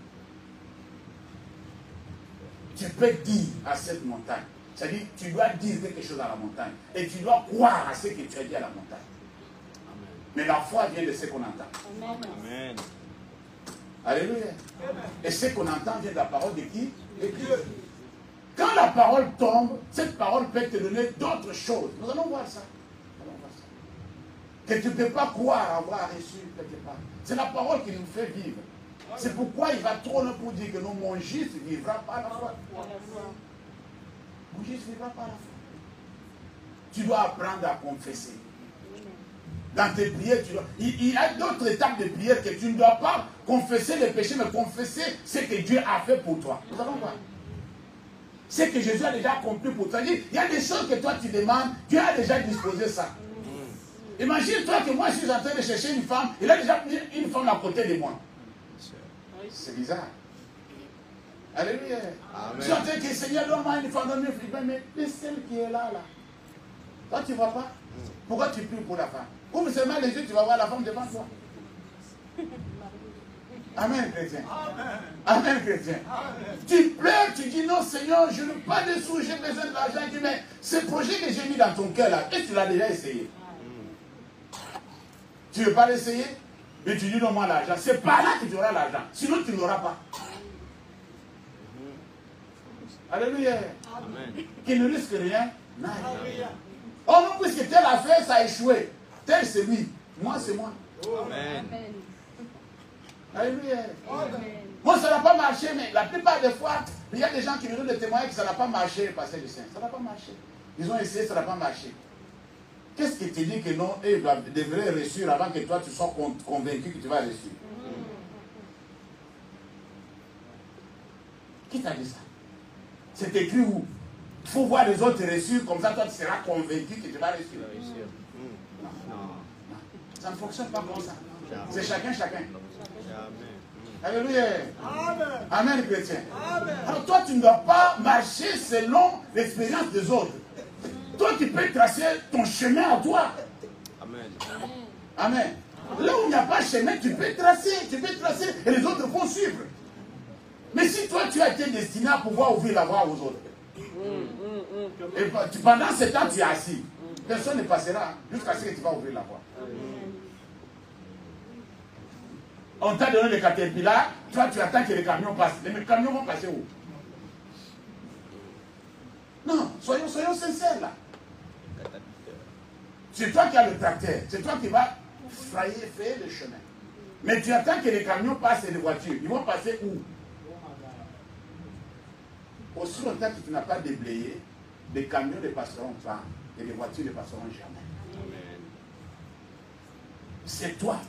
Tu peux dire à cette montagne. C'est-à-dire, tu dois dire quelque chose à la montagne. Et tu dois croire à ce que tu as dit à la montagne. Amen. Mais la foi vient de ce qu'on entend. Amen. Alléluia. Et ce qu'on entend vient de la parole de qui? De Dieu. Quand la parole tombe, cette parole peut te donner d'autres choses. Nous allons voir ça. Que tu ne peux pas croire avoir reçu quelque part. C'est la parole qui nous fait vivre. C'est pourquoi il va trop loin pour dire que non, mon juste vivra par la foi. Mon juste vivra par la foi. Tu dois apprendre à confesser. Dans tes prières, il y a d'autres étapes de prière que tu ne dois pas confesser les péchés, mais confesser ce que Dieu a fait pour toi. Nous allons voir. Ce que Jésus a déjà accompli pour toi. Il y a des choses que toi tu demandes, Dieu a déjà disposé ça. Imagine-toi que moi je suis en train de chercher une femme, il a déjà mis une femme à côté de moi. C'est bizarre. Alléluia. Je suis en train de dire, Seigneur, donne-moi une femme, donne-moi une femme, mais celle qui est là, là. Toi tu ne vois pas? Pourquoi tu pries pour la femme? Ouvre seulement les yeux, tu vas voir la femme devant toi. Amen, chrétien. Amen, chrétien. Tu pleures, tu dis non, Seigneur, je n'ai pas de sous, j'ai besoin de l'argent. Tu dis, mais ce projet que j'ai mis dans ton cœur là, est-ce que tu l'as déjà essayé? Tu ne veux pas l'essayer? Mais tu dis non, moi l'argent. C'est par là que tu auras l'argent. Sinon, tu ne l'auras pas. Alléluia. Amen. Qui ne risque rien, n'a rien. Oh non, puisque tel a fait, ça a échoué. Tel c'est lui. Moi, c'est moi. Amen. Alléluia. Moi, ça n'a pas marché, mais la plupart des fois, il y a des gens qui me donnent des témoignages que ça n'a pas marché, pasteur du Saint. Ça n'a pas marché. Ils ont essayé, ça n'a pas marché. Qu'est-ce qui te dit que non, eux devraient réussir avant que toi tu sois convaincu que tu vas réussir? Qui t'a dit ça? C'est écrit où? Il faut voir les autres réussir, comme ça toi tu seras convaincu que tu vas réussir. Non. Ça ne fonctionne pas comme ça. C'est chacun. Alléluia. Amen, chrétien. Alors toi tu ne dois pas marcher selon l'expérience des autres. Toi, tu peux tracer ton chemin à toi. Amen. Amen. Là où il n'y a pas de chemin, tu peux tracer et les autres vont suivre. Mais si toi, tu as été destiné à pouvoir ouvrir la voie aux autres, et pendant ce temps, tu es assis, personne ne passera jusqu'à ce que tu vas ouvrir la voie. On t'a donné le caterpillar, toi, tu attends que les camions passent. Les camions vont passer où? Non, soyons sincères là. C'est toi qui as le tracteur, c'est toi qui vas faire le chemin. Mais tu attends que les camions passent et les voitures. Ils vont passer où? Aussi longtemps que tu n'as pas déblayé, les camions ne passeront pas et les voitures ne passeront jamais. Amen. C'est toi.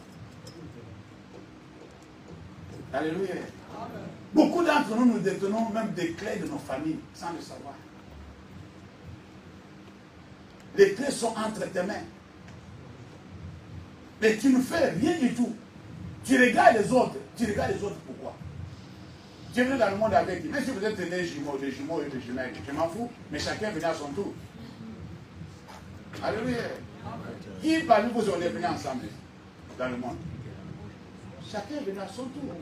Alléluia. Amen. Beaucoup d'entre nous, nous détenons même des clés de nos familles sans le savoir. Les clés sont entre tes mains. Mais tu ne fais rien du tout. Tu regardes les autres. Tu regardes les autres pourquoi? Tu es venu dans le monde avec. Même si vous êtes des jumeaux et des jumelles, je m'en fous. Mais chacun vient à son tour. Alléluia. Qui parmi vous on est venus ensemble dans le monde? Chacun est venu à son tour.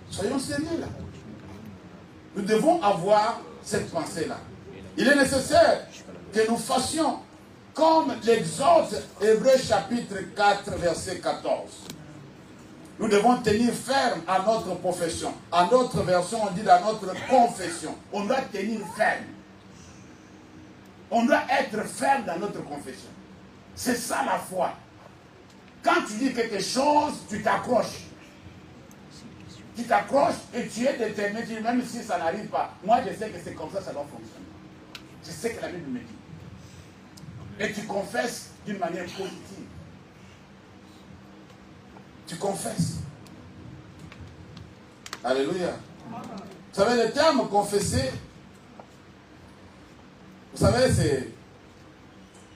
Soyons sérieux là. Nous devons avoir cette pensée-là. Il est nécessaire que nous fassions comme l'exhorte Hébreux chapitre 4, verset 14. Nous devons tenir ferme à notre profession. À notre version, on dit dans notre confession. On doit tenir ferme. On doit être ferme dans notre confession. C'est ça la foi. Quand tu dis quelque chose, tu t'accroches. Tu t'accroches et tu es déterminé, même si ça n'arrive pas. Moi, je sais que c'est comme ça doit fonctionner. Je sais que la Bible me dit. Et tu confesses d'une manière positive. Tu confesses. Alléluia. Vous savez, le terme confesser, vous savez, c'est...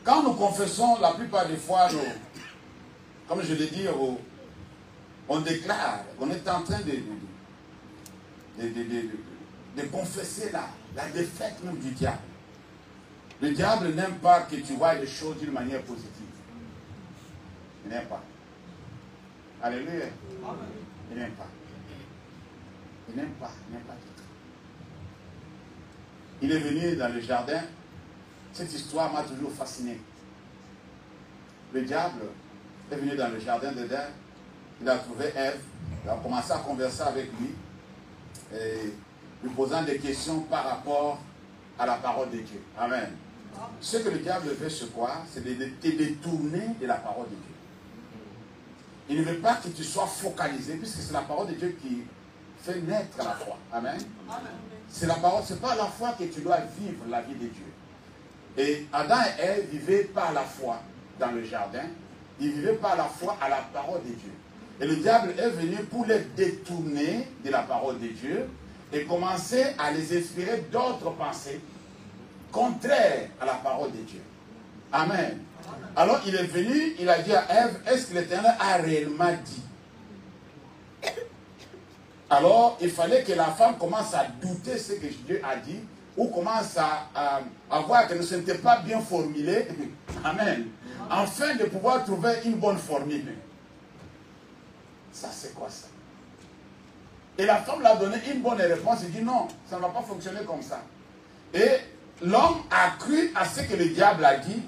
Quand nous confessons, la plupart des fois, nous, comme je l'ai dit, on déclare qu'on est en train de confesser la défaite même du diable. Le diable n'aime pas que tu vois les choses d'une manière positive. Il n'aime pas. Alléluia. Il n'aime pas. Il n'aime pas. Il n'aime pas du tout. Il est venu dans le jardin. Cette histoire m'a toujours fasciné. Le diable est venu dans le jardin d'Éden. Il a trouvé Ève. Il a commencé à converser avec lui. Et lui posant des questions par rapport à la parole de Dieu. Amen. Ce que le diable veut, c'est quoi? C'est de te détourner de la parole de Dieu. Il ne veut pas que tu sois focalisé, puisque c'est la parole de Dieu qui fait naître la foi. Amen. C'est la parole, c'est pas la foi que tu dois vivre la vie de Dieu. Et Adam et Ève vivaient par la foi dans le jardin. Ils vivaient par la foi à la parole de Dieu. Et le diable est venu pour les détourner de la parole de Dieu et commencer à les inspirer d'autres pensées contraires à la parole de Dieu. Amen. Alors il est venu, il a dit à Ève, est-ce que l'Éternel a réellement dit? Alors il fallait que la femme commence à douter ce que Dieu a dit, ou commence à voir que ce n'était pas bien formulé. Amen. Afin de pouvoir trouver une bonne formule. Ça c'est quoi ça? Et la femme l'a donné une bonne réponse, il dit non, ça ne va pas fonctionner comme ça. Et l'homme a cru à ce que le diable a dit,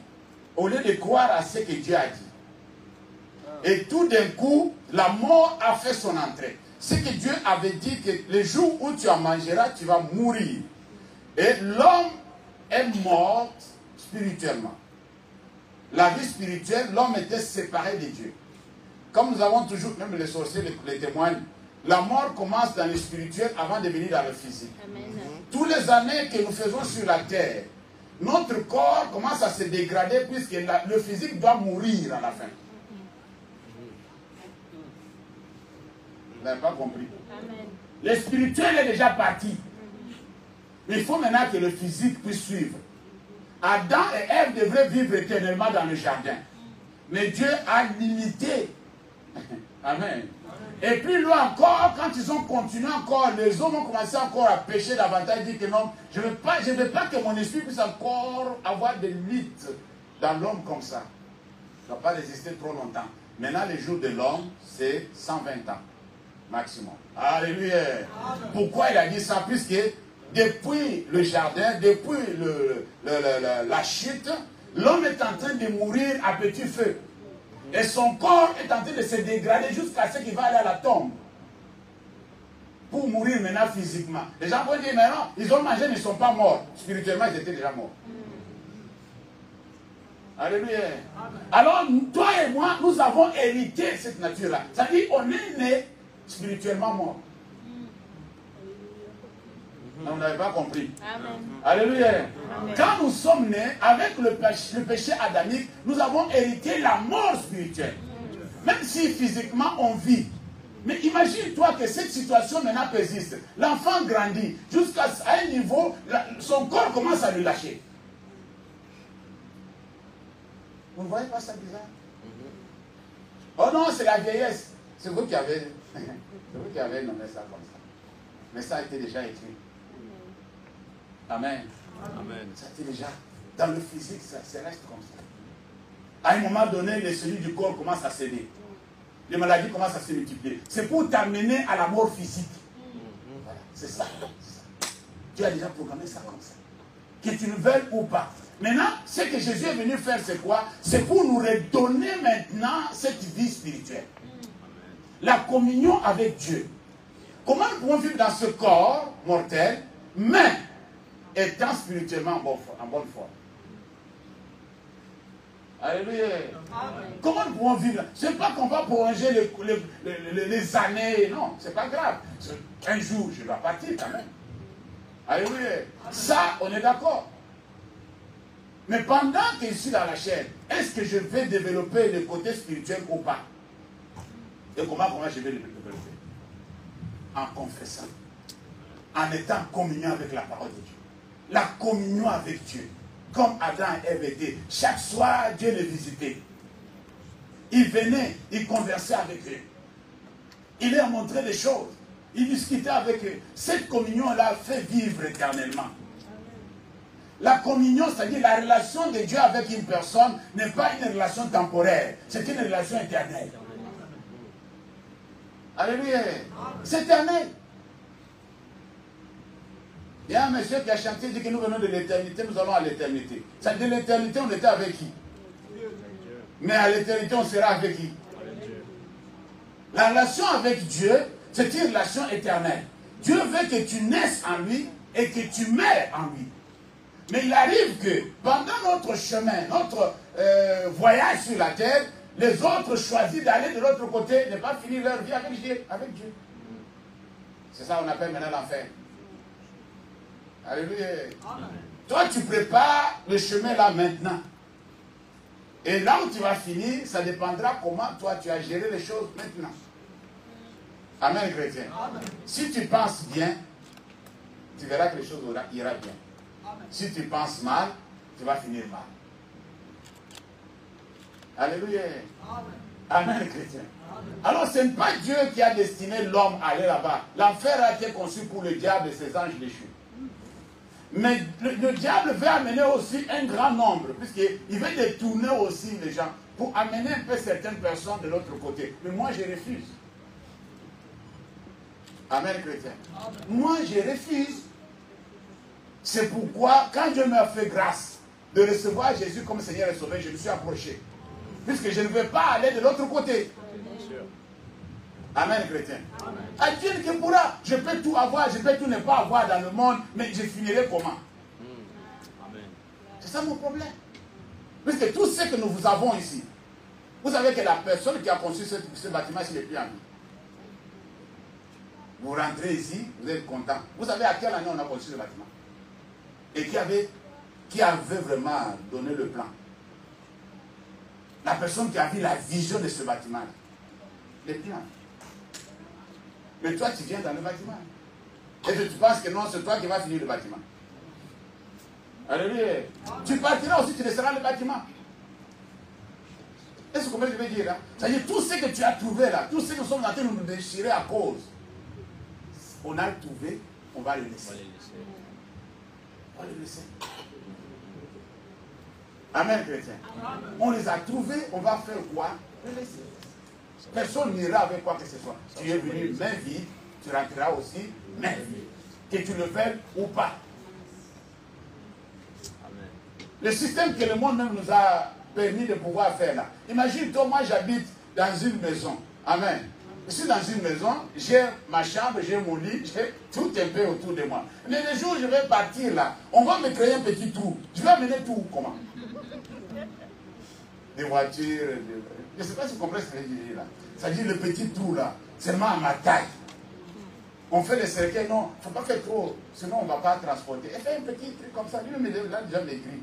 au lieu de croire à ce que Dieu a dit. Et tout d'un coup, la mort a fait son entrée. Ce que Dieu avait dit, que le jour où tu en mangeras, tu vas mourir. Et l'homme est mort spirituellement. La vie spirituelle, l'homme était séparé de Dieu. Comme nous avons toujours, même les sorciers les témoignent, la mort commence dans le spirituel avant de venir dans le physique. Amen. Tous les années que nous faisons sur la terre, notre corps commence à se dégrader puisque le physique doit mourir à la fin. Vous n'avez pas compris? Amen. Le spirituel est déjà parti. Mais il faut maintenant que le physique puisse suivre. Adam et Ève devraient vivre éternellement dans le jardin. Mais Dieu a limité. Amen. Et puis là encore, quand ils ont continué encore, les hommes ont commencé encore à pécher davantage, dire que non, je ne veux pas que mon esprit puisse encore avoir des limites dans l'homme comme ça. Il ne va pas résister trop longtemps. Maintenant, les jours de l'homme, c'est 120 ans, maximum. Alléluia. Amen. Pourquoi il a dit ça? Puisque depuis le jardin, depuis la chute, l'homme est en train de mourir à petit feu. Et son corps est en train de se dégrader jusqu'à ce qu'il va aller à la tombe. Pour mourir maintenant physiquement. Les gens vont dire, mais non, ils ont mangé, mais ils ne sont pas morts. Spirituellement, ils étaient déjà morts. Alléluia. Alors, toi et moi, nous avons hérité cette nature-là. C'est-à-dire, on est né spirituellement mort. Non, vous n'avez pas compris. Amen. Alléluia. Amen. Quand nous sommes nés, avec le péché adamique, nous avons hérité la mort spirituelle. Même si physiquement on vit. Mais imagine-toi que cette situation maintenant persiste. L'enfant grandit jusqu'à un niveau, son corps commence à lui lâcher. Vous ne voyez pas ça bizarre? Oh non, c'est la vieillesse. C'est vous qui avez nommé ça comme ça. Mais ça a été déjà écrit. Amen. Amen. Ça a été déjà dans le physique, ça reste comme ça. À un moment donné, les cellules du corps commencent à céder. Les maladies commencent à se multiplier. C'est pour t'amener à la mort physique. Voilà, c'est ça. Dieu a déjà programmé ça comme ça. Que tu le veuilles ou pas. Maintenant, ce que Jésus est venu faire, c'est quoi? C'est pour nous redonner maintenant cette vie spirituelle. La communion avec Dieu. Comment nous pouvons vivre dans ce corps mortel, mais étant spirituellement en bonne forme? Alléluia. Amen. Comment nous pouvons vivre? Ce n'est pas qu'on va prolonger les années. Non, ce n'est pas grave. Un jour, je dois partir quand même. Alléluia. Ça, on est d'accord. Mais pendant que je suis dans la chair, est-ce que je vais développer le côté spirituel ou pas? Et comment je vais le développer? En confessant. en étant en communion avec la parole de Dieu. La communion avec Dieu. Comme Adam et Ève étaient. Chaque soir, Dieu les visitait. Il venait, il conversait avec eux. Il leur montrait des choses. Il discutait avec eux. Cette communion-là fait vivre éternellement. La communion, c'est-à-dire la relation de Dieu avec une personne, n'est pas une relation temporaire. C'est une relation éternelle. Alléluia. C'est éternel. Il y a un monsieur qui a chanté, il dit que nous venons de l'éternité, nous allons à l'éternité. De l'éternité, on était avec qui? Mais à l'éternité, on sera avec qui? La relation avec Dieu, c'est une relation éternelle. Dieu veut que tu naisses en lui et que tu meurs en lui. Mais il arrive que pendant notre chemin, notre voyage sur la terre, les autres choisissent d'aller de l'autre côté, ne pas finir leur vie avec Dieu. C'est ça qu'on appelle maintenant l'enfer. Alléluia. Amen. Toi, tu prépares le chemin là maintenant. Et là où tu vas finir, ça dépendra comment toi tu as géré les choses maintenant. Amen, chrétien. Amen. Si tu penses bien, tu verras que les choses iront bien. Amen. Si tu penses mal, tu vas finir mal. Alléluia. Amen, Amen chrétien. Amen. Alors, ce n'est pas Dieu qui a destiné l'homme à aller là-bas. L'enfer a été conçu pour le diable et ses anges déchus. Mais le diable veut amener aussi un grand nombre, puisqu'il veut détourner aussi les gens, pour amener un peu certaines personnes de l'autre côté. Mais moi, je refuse. Amen, chrétien. Amen. Moi, je refuse. C'est pourquoi, quand Dieu m'a fait grâce de recevoir Jésus comme Seigneur et Sauveur, je me suis approché. Puisque je ne veux pas aller de l'autre côté. Amen, chrétien. Dieu qui pourra, je peux tout avoir, je peux tout ne pas avoir dans le monde, mais je finirai comment? C'est ça mon problème. Puisque tout ce que nous vous avons ici, vous savez que la personne qui a conçu ce bâtiment, c'est le plus en vie. Vous rentrez ici, vous êtes content. Vous savez à quelle année on a conçu ce bâtiment? Et qui avait vraiment donné le plan? La personne qui a vu la vision de ce bâtiment. Le plan. Mais toi, tu viens dans le bâtiment. Et tu penses que non, c'est toi qui vas finir le bâtiment. Alléluia. Tu partiras aussi, tu laisseras le bâtiment. Est-ce que je veux dire là? C'est-à-dire, tout ce que tu as trouvé là, tout ce que nous sommes en train de nous déchirer à cause, on a trouvé, on va le laisser. On va le laisser. Amen, chrétien. On les a trouvés, on va faire quoi? Le laisser. Personne n'ira avec quoi que ce soit. Tu es venu main vide, tu rentreras aussi main vide. Que tu le veuilles ou pas. Amen. Le système que le monde même nous a permis de pouvoir faire là. Imagine-toi, moi j'habite dans une maison. Amen. Je suis dans une maison, j'ai ma chambre, j'ai mon lit, j'ai tout un peu autour de moi. Mais le jour où je vais partir là, on va me créer un petit trou. Je vais amener tout comment? Des voitures, je ne sais pas si vous comprenez ce que je dis là. C'est-à-dire le petit trou là, seulement à ma taille. On fait les cercueils, non, il ne faut pas faire trop, sinon on ne va pas transporter. Et fait un petit truc comme ça, lui, il a déjà des grilles.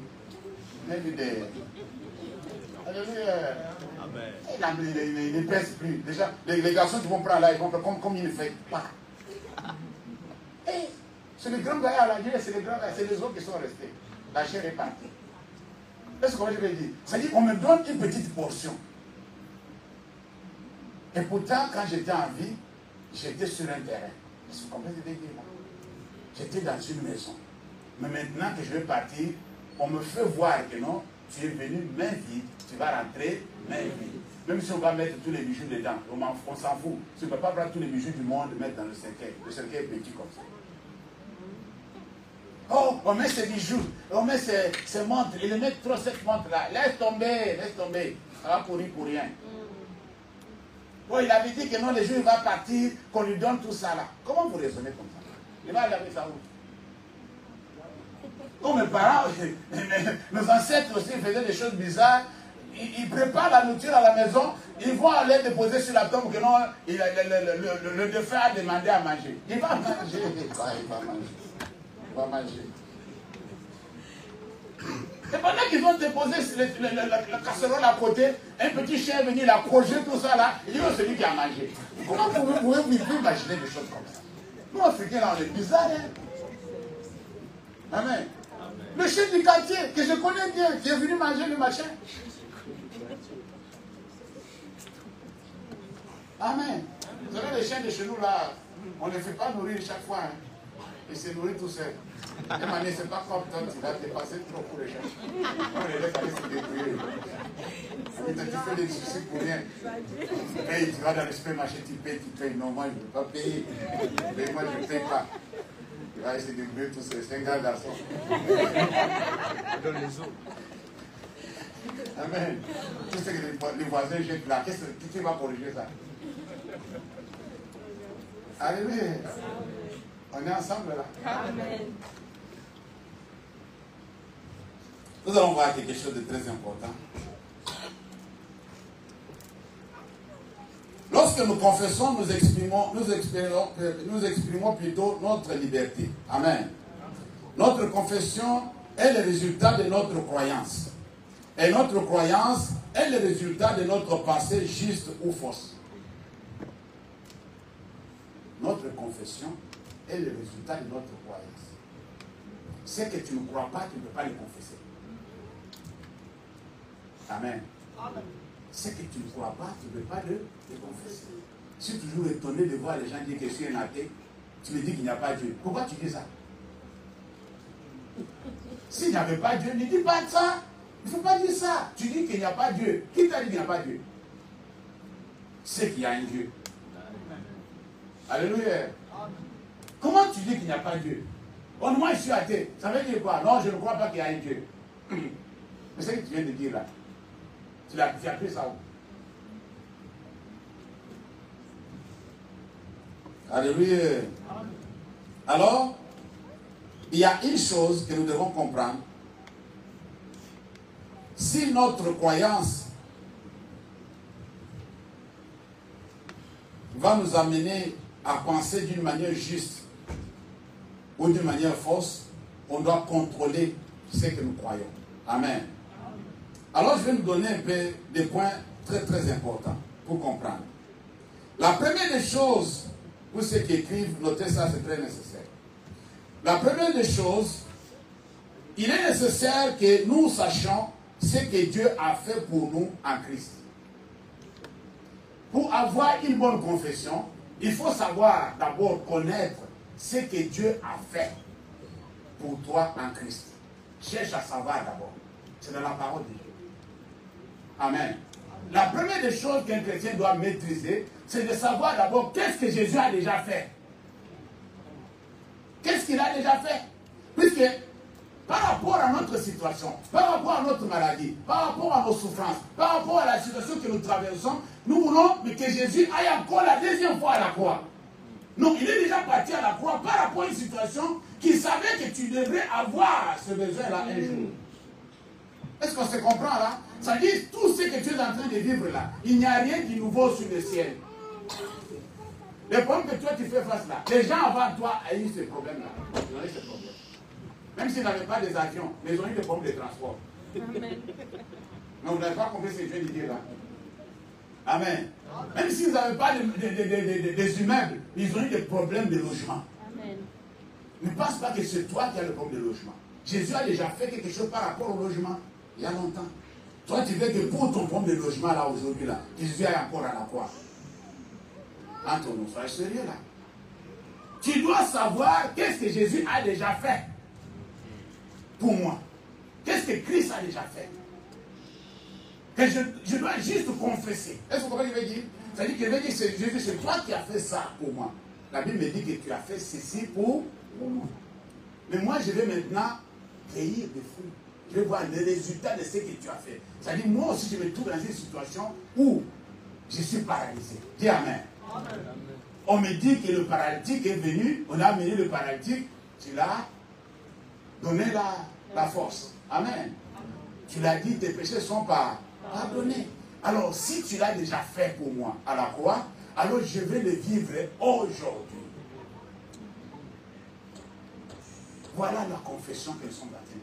Il ne pèse plus. Déjà, les garçons qui vont prendre là, ils vont prendre comme il ne fait pas. C'est les grands gaillards là, c'est les grands gaillards, c'est les autres qui sont restés. La chair est partie. Est-ce que je vais dire? C'est-à-dire qu'on me donne une petite portion. Et pourtant, quand j'étais en vie, j'étais sur un terrain. Est-ce que vous comprenez ce que je veux dire là? J'étais dans une maison. Mais maintenant que je vais partir, on me fait voir que non, tu es venu main vide, tu vas rentrer main vide. Même si on va mettre tous les bijoux dedans, on s'en fout. Tu ne peux pas prendre tous les bijoux du monde et mettre dans le cercueil. Le cercueil est petit comme ça. Oh, on met ses bijoux, on met ses montres, il met trop cette montre-là. Laisse tomber, ça va courir pour rien. Oh, il avait dit que non, le jour il va partir, qu'on lui donne tout ça là. Comment vous raisonnez comme ça? Il va aller avec ça où? Comme mes parents, nos ancêtres aussi faisaient des choses bizarres. Ils préparent la nourriture à la maison, ils vont aller déposer sur la tombe que non, le défunt a demandé à manger. Il va manger. Il va manger. Et pendant qu'ils ont déposé la casserole à côté, un petit chien est venu, il a croché tout ça là, il dit, oh, celui qui a mangé. Comment pouvez-vous imaginer des choses comme ça? Nous, Africains, là, on est bizarres. Hein? Amen. Le chef du quartier, que je connais bien, qui est venu manger le machin. Amen. Vous savez, les chiens de chez nous, là, on ne les fait pas nourrir chaque fois. Hein. Ils se nourrissent tout seuls. Et maintenant, c'est pas comme toi, tu vas dépasser trop pour les chiens. On les laisse aller se débrouiller. Tu fais des soucis pour rien. Et tu vas dans le supermarché, tu payes. Non, moi, je ne veux pas payer. Mais moi, je ne paye pas. Tu vas essayer de débrouiller tout seul. C'est un grand garçon. Dans les eaux. Amen. Tu sais que les voisins jettent là. Qu'est-ce que tu vas corriger ça? Alléluia. On est ensemble là. Amen. Nous allons voir quelque chose de très important. Lorsque nous confessons, nous exprimons plutôt notre liberté. Amen. Notre confession est le résultat de notre croyance. Et notre croyance est le résultat de notre pensée juste ou fausse. Notre confession est le résultat de notre croyance. Ce que tu ne crois pas, tu ne peux pas le confesser. Amen. Ce que tu ne crois pas, tu ne peux pas le confesser. Je suis toujours étonné de voir les gens dire que je suis un athée. Tu me dis qu'il n'y a pas Dieu. Pourquoi tu dis ça? S'il n'y avait pas Dieu, ne dis pas ça. Il ne faut pas dire ça. Tu dis qu'il n'y a pas Dieu. Qui t'a dit qu'il n'y a pas Dieu? C'est qu'il y a un Dieu. Alléluia. Comment tu dis qu'il n'y a pas Dieu? Oh, moi je suis athée. Ça veut dire quoi? Non, je ne crois pas qu'il y a un Dieu. Mais c'est ce que tu viens de dire là. Tu as pris ça où? Alléluia. Alors, il y a une chose que nous devons comprendre. Si notre croyance va nous amener à penser d'une manière juste ou d'une manière fausse, on doit contrôler ce que nous croyons. Amen. Alors je vais nous donner un peu des points très très importants pour comprendre. La première des choses, pour ceux qui écrivent, notez ça, c'est très nécessaire. La première des choses, il est nécessaire que nous sachions ce que Dieu a fait pour nous en Christ. Pour avoir une bonne confession, il faut savoir d'abord connaître ce que Dieu a fait pour toi en Christ. Cherche à savoir d'abord. C'est dans la parole de Dieu. Amen. La première des choses qu'un chrétien doit maîtriser, c'est de savoir d'abord qu'est-ce que Jésus a déjà fait. Qu'est-ce qu'il a déjà fait? Puisque par rapport à notre situation, par rapport à notre maladie, par rapport à nos souffrances, par rapport à la situation que nous traversons, nous voulons que Jésus aille encore la deuxième fois à la croix. Non, il est déjà parti à la croix par rapport à une situation qu'il savait que tu devrais avoir ce besoin-là un jour. Est-ce qu'on se comprend là? Ça dit tout ce que tu es en train de vivre là, il n'y a rien de nouveau sur le ciel. Les problèmes que toi tu fais face là, les gens avant toi ont eu ces problèmes-là. Ils ont eu ces problèmes. Même s'ils n'avaient pas des avions, mais ils ont eu des problèmes de transport. Amen. Non, vous n'avez pas compris ce que je viens de dire là. Amen. Même s'ils n'avaient pas des immeubles, ils ont eu des problèmes de logement. Amen. Ne pense pas que c'est toi qui as le problème de logement. Jésus a déjà fait quelque chose par rapport au logement il y a longtemps. Toi, tu veux que pour ton problème de logement là aujourd'hui là, Jésus aille encore à la croix. Entre nous, sois sérieux là. Tu dois savoir qu'est-ce que Jésus a déjà fait pour moi. Qu'est-ce que Christ a déjà fait? Que je dois juste confesser. Est-ce que vous comprenez ce que je veux dire? C'est-à-dire que je veux dire, Jésus, c'est toi qui as fait ça pour moi. La Bible me dit que tu as fait ceci pour moi. Mais moi, je vais maintenant cueillir des fruits. Je vais voir les résultats de ce que tu as fait. C'est-à-dire, moi aussi, je me trouve dans une situation où je suis paralysé. Dis Amen. Amen. On me dit que le paralytique est venu, on a amené le paralytique, tu l'as donné la force. Amen. Tu l'as dit, tes péchés sont pardonnés. Alors, si tu l'as déjà fait pour moi à la croix, alors je vais le vivre aujourd'hui. Voilà la confession que nous sommes en train de faire.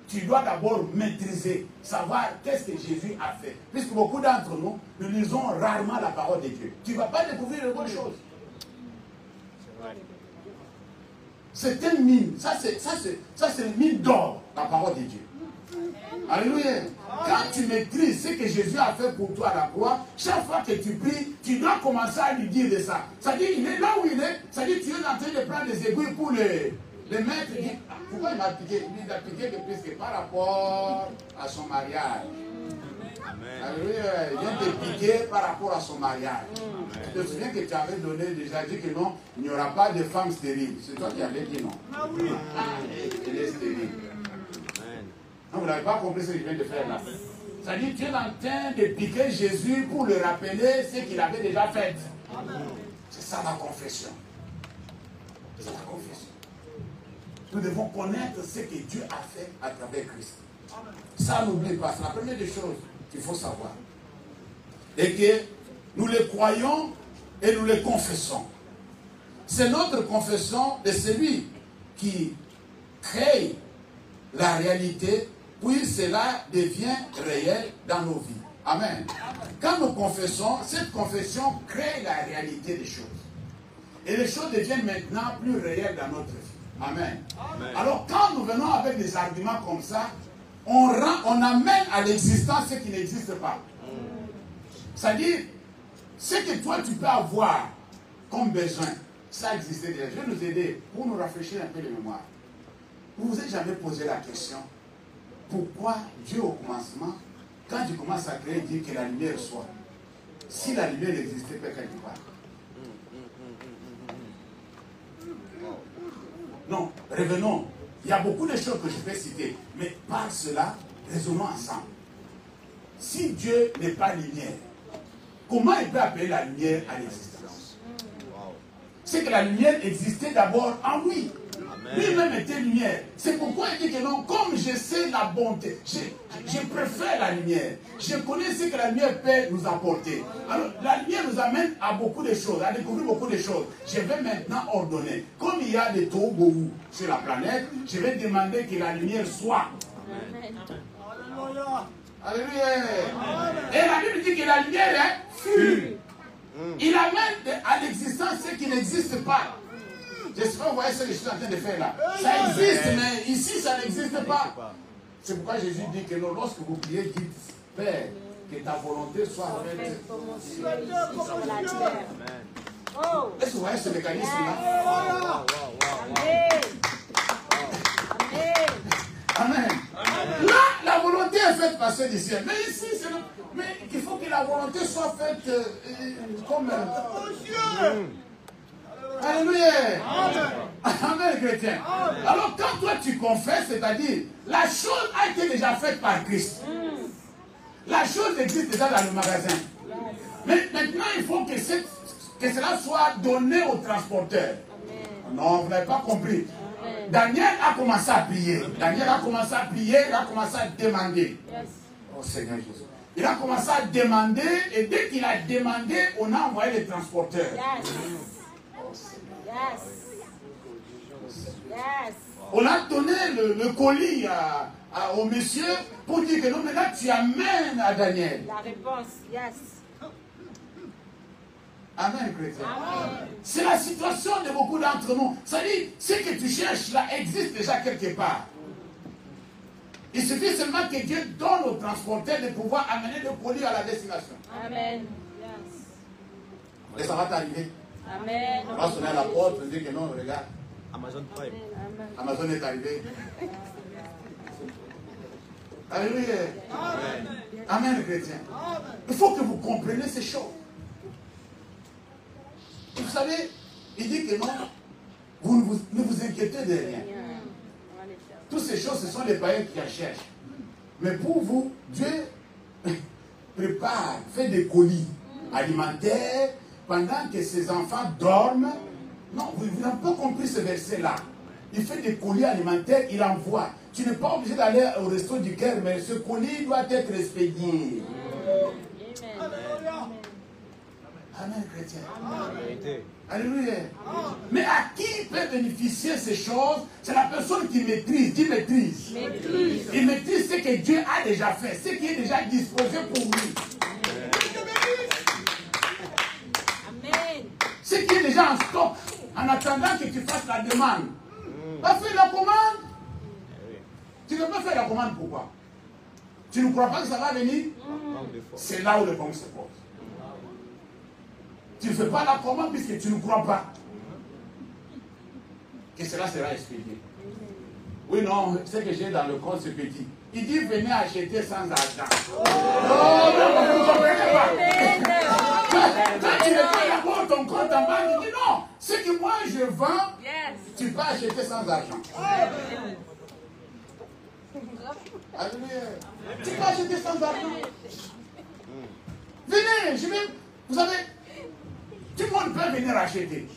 Tu dois d'abord maîtriser, savoir qu'est-ce que Jésus a fait. Puisque beaucoup d'entre nous, nous lisons rarement la parole de Dieu. Tu ne vas pas découvrir de bonnes choses. C'est une mine. Ça, c'est une mine d'or, la parole de Dieu. Alléluia. Quand tu maîtrises ce que Jésus a fait pour toi à la croix, chaque fois que tu pries, tu dois commencer à lui dire de ça. C'est-à-dire, il est là où il est. C'est-à-dire, tu es en train de prendre des aiguilles pour les mettre. Il dit, pourquoi il m'a piqué? Il a piqué plus que par rapport à son mariage. Amen. Alléluia. Il vient de piquer par rapport à son mariage. Tu te souviens que tu avais donné déjà dit que non, il n'y aura pas de femme stérile. C'est toi qui avais dit non. Ah oui. Elle est stérile. Non, vous n'avez pas compris ce qu'il vient de faire là. C'est-à-dire, tu es en train de piquer Jésus pour le rappeler ce qu'il avait déjà fait. C'est ça la confession. C'est ça la confession. Nous devons connaître ce que Dieu a fait à travers Christ. Ça, n'oublie pas. C'est la première des choses qu'il faut savoir. Et que nous le croyons et nous le confessons. C'est notre confession de celui qui crée la réalité, puis cela devient réel dans nos vies. Amen. Quand nous confessons, cette confession crée la réalité des choses. Et les choses deviennent maintenant plus réelles dans notre vie. Amen. Amen. Alors quand nous venons avec des arguments comme ça, on amène à l'existence ce qui n'existe pas. C'est-à-dire, ce que toi tu peux avoir comme besoin, ça existait déjà. Je vais nous aider pour nous rafraîchir un peu les mémoires. Vous vous êtes jamais posé la question, pourquoi Dieu au commencement, quand il commence à créer, dit que la lumière soit. Si la lumière n'existait pas quelque part. Non, revenons. Il y a beaucoup de choses que je peux citer, mais par cela, raisonnons ensemble. Si Dieu n'est pas lumière, comment il peut appeler la lumière à l'existence? C'est que la lumière existait d'abord en lui. Lui-même était lumière. C'est pourquoi il dit que non, comme je sais la bonté, je préfère la lumière. Je connais ce que la lumière peut nous apporter. Alors, la lumière nous amène à beaucoup de choses, à découvrir beaucoup de choses. Je vais maintenant ordonner. Comme il y a des tohu sur la planète, je vais demander que la lumière soit. Alléluia. Alléluia. Et la Bible dit que la lumière fut. Il amène à l'existence ce qui n'existe pas. J'espère que vous voyez ce que je suis en train de faire là. Ça existe, mais ici, ça n'existe pas. C'est pourquoi Jésus dit que non, lorsque vous priez, dites, Père, que ta volonté soit faite. Est-ce que vous voyez ce mécanisme-là? Amen. Là, la volonté est faite par ceux du ciel. Mais ici, mais il faut que la volonté soit faite comme... Alléluia. Amen, chrétien. Alors, quand toi tu confesses, c'est-à-dire, la chose a été déjà faite par Christ. La chose existe déjà dans le magasin. Mais maintenant, il faut que cela soit donné au transporteur. Non, vous n'avez pas compris. Daniel a commencé à prier. Daniel a commencé à prier, il a commencé à demander. Oh Seigneur Jésus. Il a commencé à demander, et dès qu'il a demandé, on a envoyé les transporteurs. On a donné le colis au monsieur pour dire que non, mais là tu amènes à Daniel. La réponse, yes. Amen, chrétien. C'est la situation de beaucoup d'entre nous. C'est-à-dire, ce que tu cherches là existe déjà quelque part. Il suffit seulement que Dieu donne au transporteur de pouvoir amener le colis à la destination. Amen. Et ça va t'arriver. Amen. On va sonner à la porte, on dit que non, regarde. Amazon Prime. Amazon est arrivé. Alléluia. Amen. Amen, chrétien. Il faut que vous compreniez ces choses. Et vous savez, il dit que non, vous ne vous inquiétez de rien. Toutes ces choses, ce sont les païens qui en cherchent. Mais pour vous, Dieu prépare, fait des colis alimentaires pendant que ses enfants dorment. Non, vous n'avez pas compris ce verset-là. Il fait des colis alimentaires, il envoie. Tu n'es pas obligé d'aller au resto du cœur, mais ce colis doit être expédié. Amen, chrétien. Amen. Alléluia. Mais à qui peut bénéficier ces choses? C'est la personne qui maîtrise. Qui maîtrise? Il maîtrise ce que Dieu a déjà fait, ce qui est déjà disposé pour lui. Amen. Ce qui est déjà en stock. en attendant que tu fasses la demande. Va faire la commande. Tu ne peux pas faire la commande, pourquoi? Tu ne crois pas que ça va venir? C'est là où le problème se pose. Tu ne fais pas la commande puisque tu ne crois pas que cela sera expédié. Oui, non, ce que j'ai dans le compte, c'est petit. Il dit, venez acheter sans argent. Non, vous ne comprenez pas. Quand tu ne pas d'abord ton compte en banque, il dit non. Ce que moi je vends, tu peux acheter sans argent. Alléluia. Tu peux acheter sans argent. Venez, vous savez, tout le monde peut venir acheter.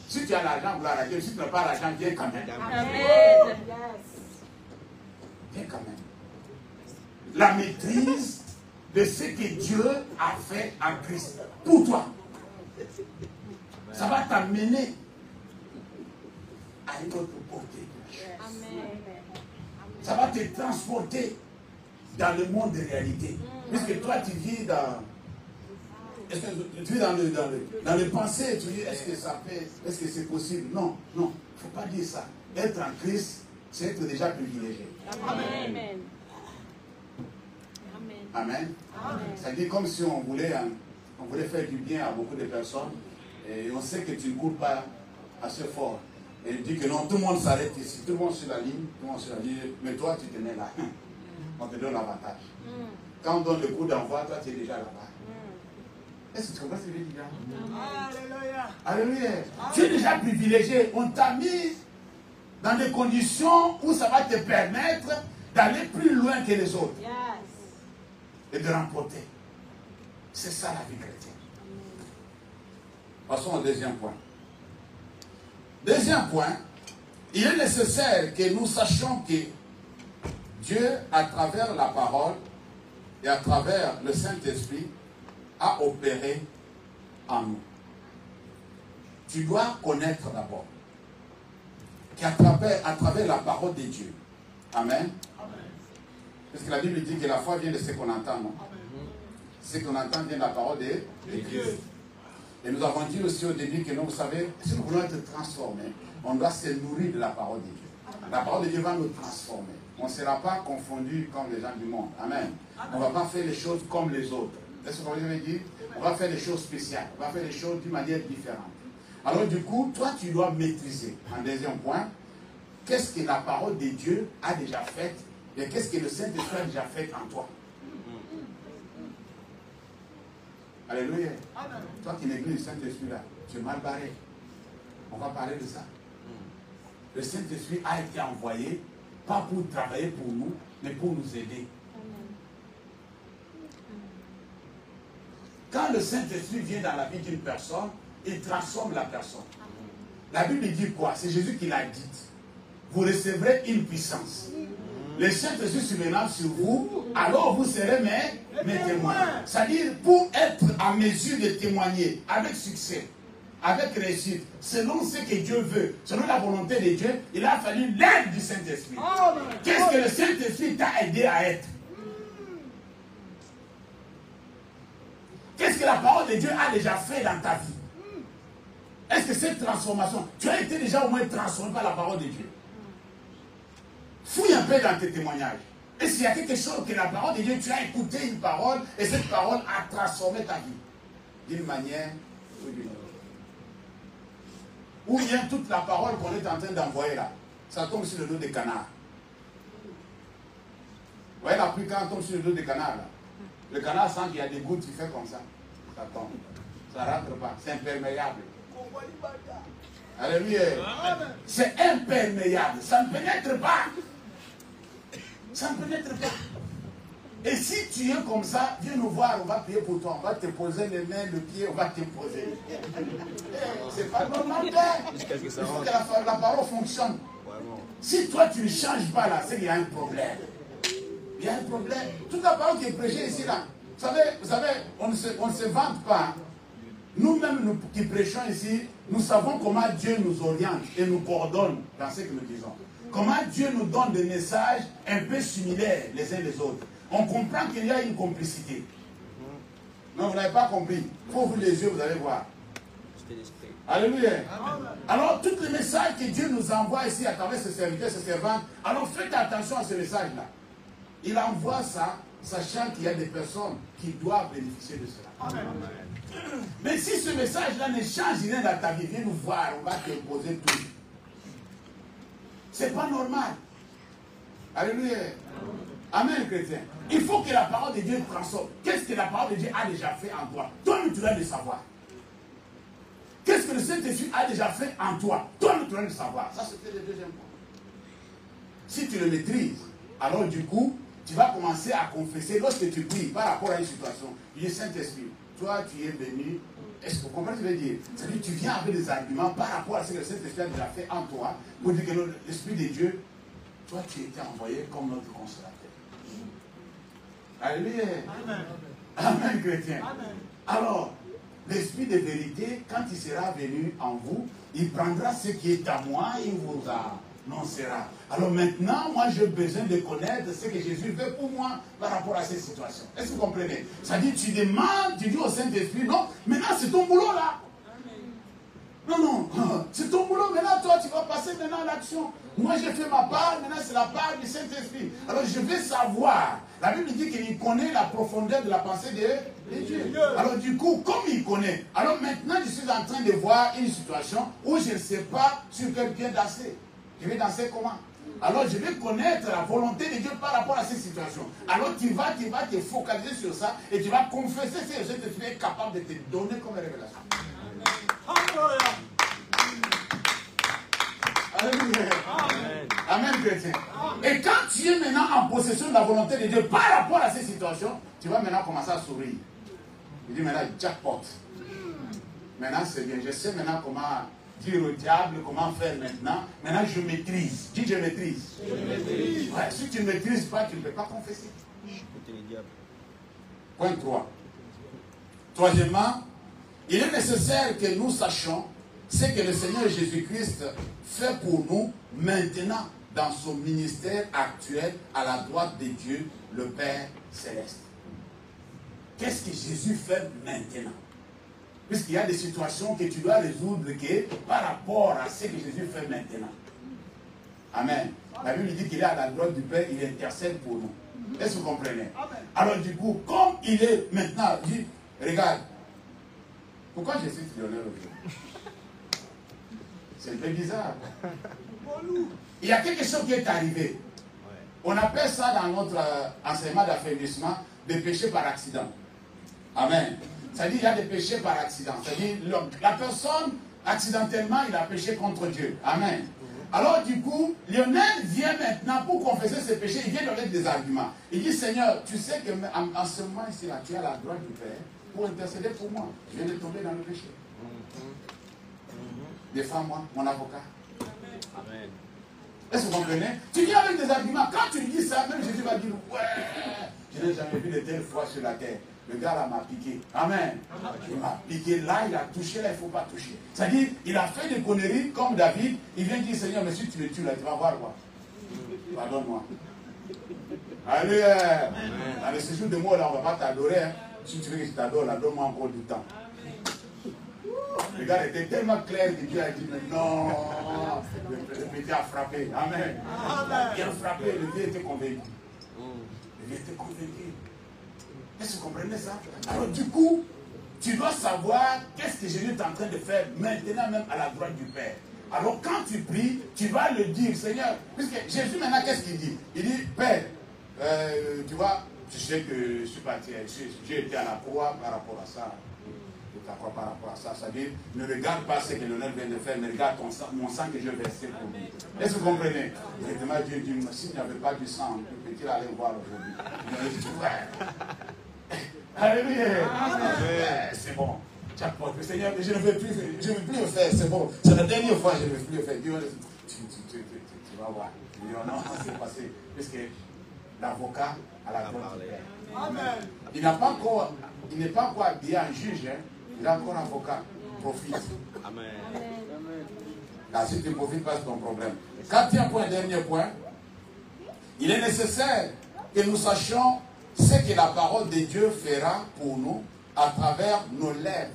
Si tu as l'argent, vous l'arrêtez. Si tu n'as pas l'argent, viens quand même. Amen. Viens quand même. La maîtrise de ce que Dieu a fait en Christ pour toi. Ça va t'amener à une autre portée. Ça va te transporter dans le monde de réalité. Puisque toi, tu vis dans... Est-ce que tu vis dans le pensée, tu dis, est-ce que ça fait, est-ce que c'est possible? Non, non, il ne faut pas dire ça. Être en Christ, c'est être déjà privilégié. Amen. Amen. C'est-à-dire comme si on voulait faire du bien à beaucoup de personnes et on sait que tu ne cours pas assez fort. Et il dit que non, tout le monde s'arrête ici, tout le monde sur la ligne, mais toi tu te mets là. On te donne l'avantage. Quand on donne le coup d'envoi, toi tu es déjà là-bas. Est-ce que tu comprends ce que je veux dire? Alléluia. Alléluia. Tu es déjà privilégié. On t'a mis dans des conditions où ça va te permettre d'aller plus loin que les autres. Et de remporter. C'est ça la vie chrétienne. Passons au deuxième point. Deuxième point, il est nécessaire que nous sachions que Dieu, à travers la parole et à travers le Saint-Esprit, a opéré en nous. Tu dois connaître d'abord qu'à travers la parole de Dieu. Amen. Parce que la Bible dit que la foi vient de ce qu'on entend, non? Ce qu'on entend vient de la parole de Dieu. Et nous avons dit aussi au début que nous, vous savez, si nous voulons être transformés, on doit se nourrir de la parole de Dieu. La parole de Dieu va nous transformer. On ne sera pas confondu comme les gens du monde. Amen. On ne va pas faire les choses comme les autres. Est-ce que vous avez dit? On va faire des choses spéciales. On va faire les choses d'une manière différente. Alors du coup, toi, tu dois maîtriser. En deuxième point, qu'est-ce que la parole de Dieu a déjà fait et qu'est-ce que le Saint-Esprit a déjà fait en toi. Alléluia. Toi qui négliges le Saint-Esprit là, tu es mal barré. On va parler de ça. Le Saint-Esprit a été envoyé, pas pour travailler pour nous, mais pour nous aider. Quand le Saint-Esprit vient dans la vie d'une personne, il transforme la personne. La Bible dit quoi? C'est Jésus qui l'a dit. Vous recevrez une puissance. Le Saint-Esprit se mettra sur vous, alors vous serez mes témoins. C'est-à-dire, pour être en mesure de témoigner avec succès, avec réussite, selon ce que Dieu veut, selon la volonté de Dieu, il a fallu l'aide du Saint-Esprit. Qu'est-ce que le Saint-Esprit t'a aidé à être? Qu'est-ce que la parole de Dieu a déjà fait dans ta vie? Est-ce que cette transformation, tu as été déjà au moins transformé par la parole de Dieu? Fouille un peu dans tes témoignages. Et s'il y a quelque chose que la parole de Dieu, tu as écouté une parole et cette parole a transformé ta vie d'une manière ou d'une autre. Ou bien toute la parole qu'on est en train d'envoyer là, ça tombe sur le dos des canards. Vous voyez la pluie quand on tombe sur le dos des canards là? Le canard sent qu'il y a des gouttes, il fait comme ça. Ça tombe. Ça ne rentre pas. C'est imperméable. Alléluia. C'est imperméable. Ça ne pénètre pas. Ça ne pénètre pas. Et si tu es comme ça, viens nous voir, on va prier pour toi. On va te poser les mains, le pied, on va te poser. C'est pas normal. Il faut que la parole fonctionne. Si toi tu ne changes pas là, c'est qu'il y a un problème. Il y a un problème. Toute la parole qui est prêchée ici là. Vous savez, on ne se vante pas. Nous-mêmes, nous qui prêchons ici, nous savons comment Dieu nous oriente et nous coordonne dans ce que nous disons. Comment Dieu nous donne des messages un peu similaires les uns les autres. On comprend qu'il y a une complicité. Non, vous n'avez pas compris. Il faut ouvrir les yeux, vous allez voir. Alléluia. Alors, tous les messages que Dieu nous envoie ici à travers ses serviteurs, ses servantes, alors faites attention à ces messages-là. Il envoie ça, sachant qu'il y a des personnes qui doivent bénéficier de cela. Amen. Mais si ce message-là ne change rien dans ta vie, viens nous voir, on va te poser tout. C'est pas normal. Alléluia. Amen, chrétien. Il faut que la parole de Dieu te transforme. Qu'est-ce que la parole de Dieu a déjà fait en toi? Toi-même, tu dois le savoir. Qu'est-ce que le Saint-Esprit a déjà fait en toi? Toi-même, tu dois le savoir. Ça, c'était le deuxième point. Si tu le maîtrises, alors du coup, tu vas commencer à confesser lorsque tu pries par rapport à une situation. Il est Saint-Esprit. Toi, tu es venu. Est-ce que vous comprenez ce que je veux dire? C'est-à-dire que tu viens avec des arguments par rapport à ce que le Saint-Esprit a déjà fait en toi pour dire que l'Esprit de Dieu, toi, tu étais envoyé comme notre consolateur. Alléluia. Amen. Amen, chrétien. Amen. Alors, l'Esprit de vérité, quand il sera venu en vous, il prendra ce qui est à moi et il vous annoncera. Alors maintenant, moi, j'ai besoin de connaître ce que Jésus fait pour moi par rapport à ces situations. Est-ce que vous comprenez? Ça dit, tu demandes, tu dis au Saint-Esprit, non, maintenant c'est ton boulot là. Non, non, c'est ton boulot. Maintenant, toi, tu vas passer maintenant à l'action. Moi, j'ai fait ma part. Maintenant, c'est la part du Saint-Esprit. Alors, je vais savoir. La Bible dit qu'il connaît la profondeur de la pensée de Dieu. Alors, du coup, comme il connaît, alors maintenant, je suis en train de voir une situation où je ne sais pas sur quel pied danser. Je vais danser comment? Alors, je vais connaître la volonté de Dieu par rapport à cette situation. Alors, tu vas te focaliser sur ça et tu vas confesser ce que le Saint-Esprit est capable de te donner comme révélation. Alléluia. Amen. Amen, chrétien. Et quand tu es maintenant en possession de la volonté de Dieu par rapport à ces situations, tu vas maintenant commencer à sourire. Tu dis maintenant, jackpot. Maintenant, c'est bien. Je sais maintenant comment dire au diable, comment faire maintenant. Maintenant, je maîtrise. Dis, je maîtrise. Je maîtrise. Ouais, si tu ne maîtrises pas, tu ne peux pas confesser. Point 3. Troisièmement, il est nécessaire que nous sachions ce que le Seigneur Jésus-Christ fait pour nous maintenant dans son ministère actuel à la droite de Dieu, le Père Céleste. Qu'est-ce que Jésus fait maintenant? Puisqu'il y a des situations que tu dois résoudre par rapport à ce que Jésus fait maintenant. Amen. La Bible dit qu'il est à la droite du Père, il intercède pour nous. Est-ce que vous comprenez? Alors du coup, comme il est maintenant, dit, regarde, pourquoi je cite Lionel aujourd'hui? C'est un peu bizarre. Il y a quelque chose qui est arrivé. On appelle ça dans notre enseignement d'affaiblissement des péchés par accident. Amen. C'est-à-dire qu'il y a des péchés par accident. C'est-à-dire la personne, accidentellement, il a péché contre Dieu. Amen. Alors du coup, Lionel vient maintenant pour confesser ses péchés. Il vient avec des arguments. Il dit, Seigneur, tu sais qu'en ce moment ici, là, tu es à la droite du Père pour intercéder pour moi. Je viens de tomber dans le péché. Défends-moi, mon avocat. Amen. Est-ce que vous comprenez? Tu viens avec des arguments. Quand tu lui dis ça, même Jésus va dire, ouais, je n'ai jamais vu de telle foi sur la terre. Le gars là m'a piqué. Amen. Il m'a piqué là, il a touché là, il ne faut pas toucher. C'est-à-dire, il a fait des conneries comme David. Il vient dire, Seigneur, mais si tu le tues là, tu vas voir quoi? Pardonne-moi. Allez, dans le séjour de moi là, on ne va pas t'adorer. Hein. Si tu veux que je t'adore là, donne-moi encore du temps. Le gars était tellement clair que Dieu a dit, mais non, le petit a frappé. Amen. Il a frappé, le vieux était convaincu. Le vieux était convaincu. Est-ce que vous comprenez ça? Alors du coup, tu dois savoir qu'est-ce que Jésus est en train de faire maintenant même à la droite du Père. Alors quand tu pries, tu vas le dire, Seigneur, puisque Jésus maintenant qu'est-ce qu'il dit? Il dit, Père, tu vois, tu sais que je suis parti, j'ai été à la croix par rapport à ça. Par rapport à ça, c'est-à-dire, ne regarde pas ce que l'honneur vient de faire, mais regarde mon sang que je versé pour lui. Est-ce que vous comprenez? Directement, Dieu dit, s'il n'y avait pas du sang, peut-il aller voir aujourd'hui? Alléluia! C'est bon. Le Seigneur, je ne veux plus le faire, c'est bon. C'est la dernière fois que je ne veux plus le faire. Dieu, tu vas voir. Il dit, non, c'est passé. Puisque l'avocat a la droite du Père. Amen. Il n'est pas encore habillé en juge, hein. Il est encore avocat. Profite. Amen. Là, si tu ne profites pas, c'est ton problème. Quatrième point, dernier point. Il est nécessaire que nous sachions ce que la parole de Dieu fera pour nous à travers nos lèvres.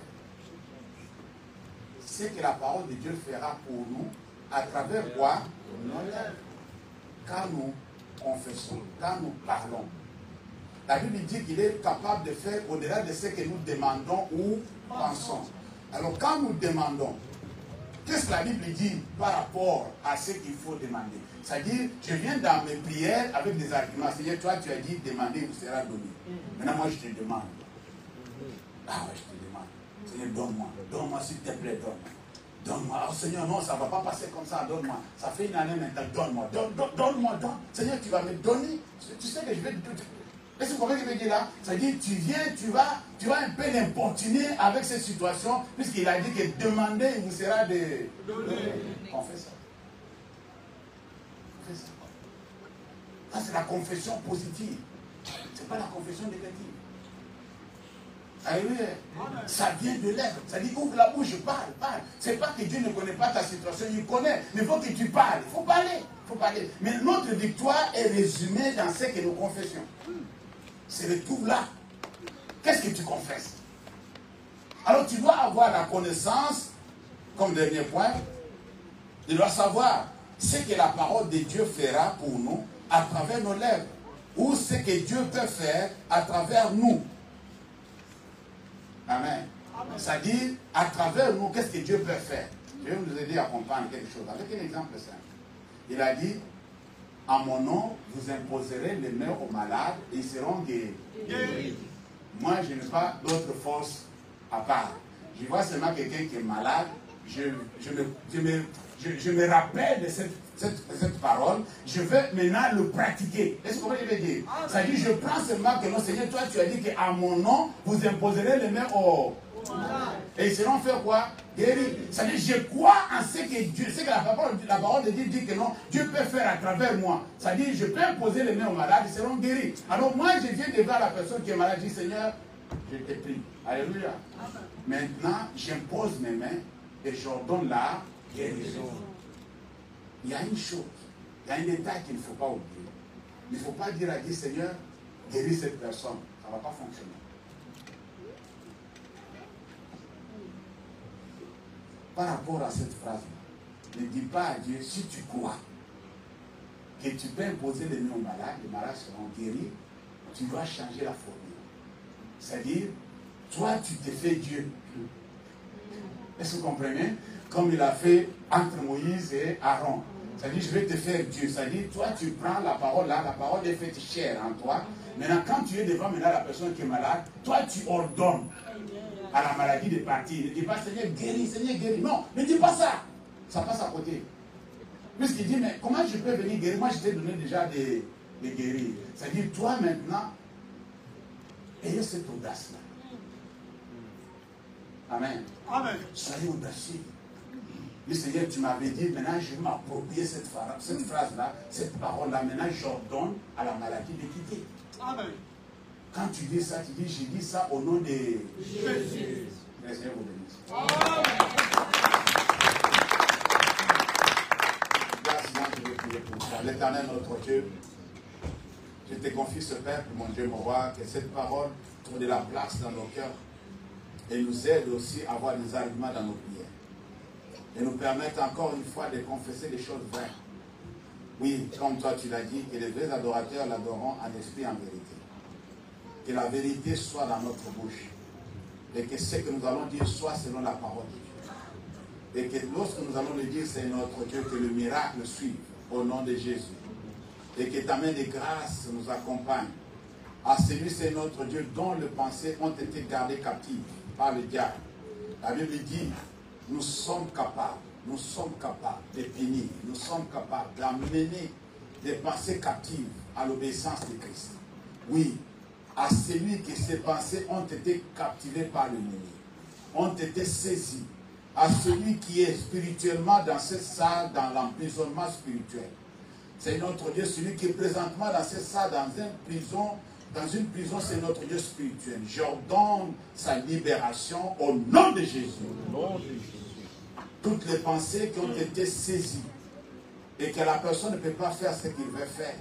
ce que la parole de Dieu fera pour nous, à travers quoi? Nos lèvres. Quand nous confessons, quand nous parlons. La Bible dit qu'il est capable de faire au-delà de ce que nous demandons ou pensons. Alors quand nous demandons, qu'est-ce que la Bible dit par rapport à ce qu'il faut demander? C'est-à-dire, je viens dans mes prières avec des arguments. C'est-à-dire, toi, tu as dit, demandez, vous sera donné. Maintenant, moi, je te demande. Ah ouais, je te demande. Seigneur, donne-moi. Donne-moi, s'il te plaît, donne-moi. Donne-moi. Oh Seigneur, non, ça ne va pas passer comme ça, donne-moi. Ça fait une année maintenant, donne-moi. Donne-moi, donne. Seigneur, tu vas me donner. Tu sais que je vais te donner. Est-ce que vous comprenez ce que je veux dire là? C'est-à-dire, tu viens, tu vas un peu l'importuner avec cette situation, puisqu'il a dit que demander, il vous sera de donner. On fait ça. On fait ça. Ça, c'est la confession positive. Ce n'est pas la confession négative. Alléluia. Ça vient de l'être. Ça dit, ouvre la bouche, parle. Ce n'est pas que Dieu ne connaît pas ta situation, il connaît. Mais il faut que tu parles. Il faut parler. Mais notre victoire est résumée dans ce que nous confessions. C'est le tout là. Qu'est-ce que tu confesses? Alors tu dois avoir la connaissance, comme dernier point, tu dois savoir ce que la parole de Dieu fera pour nous à travers nos lèvres, ou ce que Dieu peut faire à travers nous. Amen. C'est-à-dire, à travers nous, qu'est-ce que Dieu peut faire? Je vais vous aider à comprendre quelque chose avec un exemple simple. Il a dit, en mon nom, vous imposerez les mains aux malades et ils seront guéris. Moi, je n'ai pas d'autre force à part. Je vois seulement quelqu'un qui est malade, je me rappelle de cette parole, je veux maintenant le pratiquer. Est-ce que vous comprenez ce que je veux dire? C'est-à-dire, je prends seulement que non, Seigneur, toi, tu as dit qu'à mon nom, vous imposerez les mains aux malades. Et ils seront fait quoi? Guéris. C'est-à-dire, je crois en ce que Dieu, c'est que la parole de Dieu dit que non, Dieu peut faire à travers moi. C'est-à-dire, je peux imposer les mains aux malades, ils seront guéris. Alors moi, je viens devant la personne qui est malade, je dis, Seigneur, je te prie. Alléluia. Maintenant, j'impose mes mains et j'ordonne la guérison. Il y a une chose, il y a un détail qu'il ne faut pas oublier. Il ne faut pas dire à Dieu, Seigneur, guéris cette personne. Ça ne va pas fonctionner. Par rapport à cette phrase, ne dis pas à Dieu, si tu crois que tu peux imposer les mains aux malades, les malades seront guéris, tu dois changer la formule. C'est-à-dire, toi, tu te fais Dieu. Est-ce que vous comprenez? Comme il a fait entre Moïse et Aaron. C'est-à-dire, je vais te faire Dieu. C'est-à-dire, toi, tu prends la parole là, la parole est faite chair en toi. Maintenant, quand tu es devant maintenant la personne qui est malade, toi, tu ordonnes à la maladie de partir. Ne dis pas, Seigneur, guéris, Seigneur, guéris. Non, ne dis pas ça. Ça passe à côté. Puisqu'il dit, mais comment je peux venir guérir? Moi, je t'ai donné déjà des guérir. C'est-à-dire, toi, maintenant, ayez cette audace-là. Amen. Amen. Soyez audacieux. Le Seigneur, tu m'avais dit, maintenant je vais m'approprier cette phrase-là, cette parole-là. Maintenant, j'ordonne à la maladie de quitter. Amen. Quand tu dis ça, tu dis, j'ai dit ça au nom de Jésus. Le Seigneur vous bénisse. Amen. Je vais prier pour ça. L'Éternel, notre Dieu, je te confie ce Père, mon Dieu, mon roi, que cette parole trouve de la place dans nos cœurs et nous aide aussi à avoir des arguments dans nos prières. Et nous permettre encore une fois de confesser des choses vraies. Oui, comme toi tu l'as dit, que les vrais adorateurs l'adoreront en esprit et en vérité. Que la vérité soit dans notre bouche. Et que ce que nous allons dire soit selon la parole de Dieu. Et que lorsque nous allons le dire, c'est notre Dieu, que le miracle suive au nom de Jésus. Et que ta main de grâce nous accompagne. À celui, c'est notre Dieu, dont les pensées ont été gardées captives par le diable. La Bible dit, nous sommes capables de punir, nous sommes capables d'amener des pensées captives à l'obéissance de Christ. Oui, à celui que ces pensées ont été captivées par l'ennemi, ont été saisies, à celui qui est spirituellement dans cette salle, dans l'emprisonnement spirituel. C'est notre Dieu, celui qui est présentement dans cette salle, dans une prison, c'est notre Dieu spirituel. J'ordonne sa libération au nom de Jésus. Toutes les pensées qui ont été saisies et que la personne ne peut pas faire ce qu'il veut faire,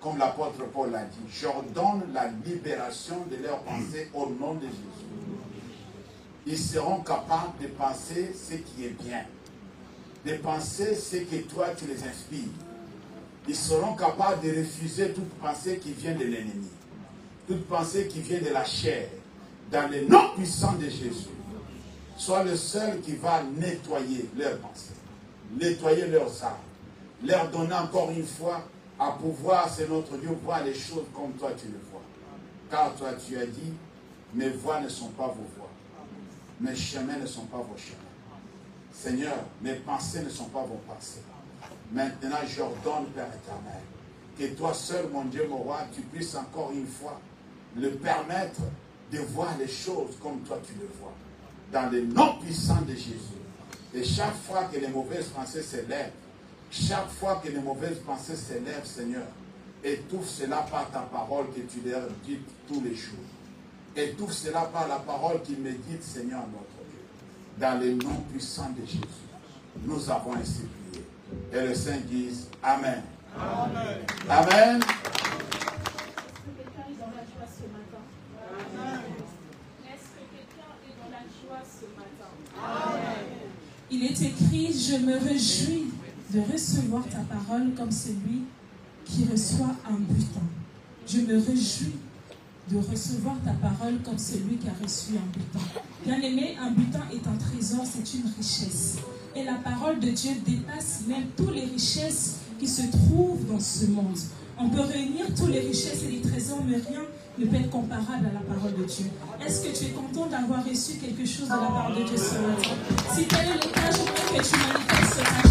comme l'apôtre Paul l'a dit. J'ordonne la libération de leurs pensées au nom de Jésus. ils seront capables de penser ce qui est bien, de penser ce que toi tu les inspires. Ils seront capables de refuser toute pensée qui vient de l'ennemi, toute pensée qui vient de la chair, dans le nom puissant de Jésus. Sois le seul qui va nettoyer leurs pensées, nettoyer leurs âmes, leur donner encore une fois à pouvoir, c'est notre Dieu, voir les choses comme toi tu le vois. Car toi tu as dit, mes voies ne sont pas vos voies, mes chemins ne sont pas vos chemins. Seigneur, mes pensées ne sont pas vos pensées. Maintenant, j'ordonne, Père éternel, que toi seul, mon Dieu, mon roi, tu puisses encore une fois le permettre de voir les choses comme toi tu le vois, dans le nom puissant de Jésus. Et chaque fois que les mauvaises pensées s'élèvent, chaque fois que les mauvaises pensées s'élèvent, Seigneur, étouffe cela par ta parole que tu leur dis tous les jours. Étouffe cela par la parole qu'ils méditent, Seigneur, notre Dieu. Dans le nom puissant de Jésus, nous avons ainsi prié. Et les saints disent Amen. Amen. Amen. Il est écrit, je me réjouis de recevoir ta parole comme celui qui reçoit un butin. Je me réjouis de recevoir ta parole comme celui qui a reçu un butin. Bien-aimé, un butin est un trésor, c'est une richesse. Et la parole de Dieu dépasse même toutes les richesses qui se trouvent dans ce monde. On peut réunir toutes les richesses et les trésors, mais rien ne peut être comparable à la parole de Dieu. Est-ce que tu es content d'avoir reçu quelque chose de la parole de Dieu ce matin? Si tel est le cas, j'aimerais que tu manifestes ce matin.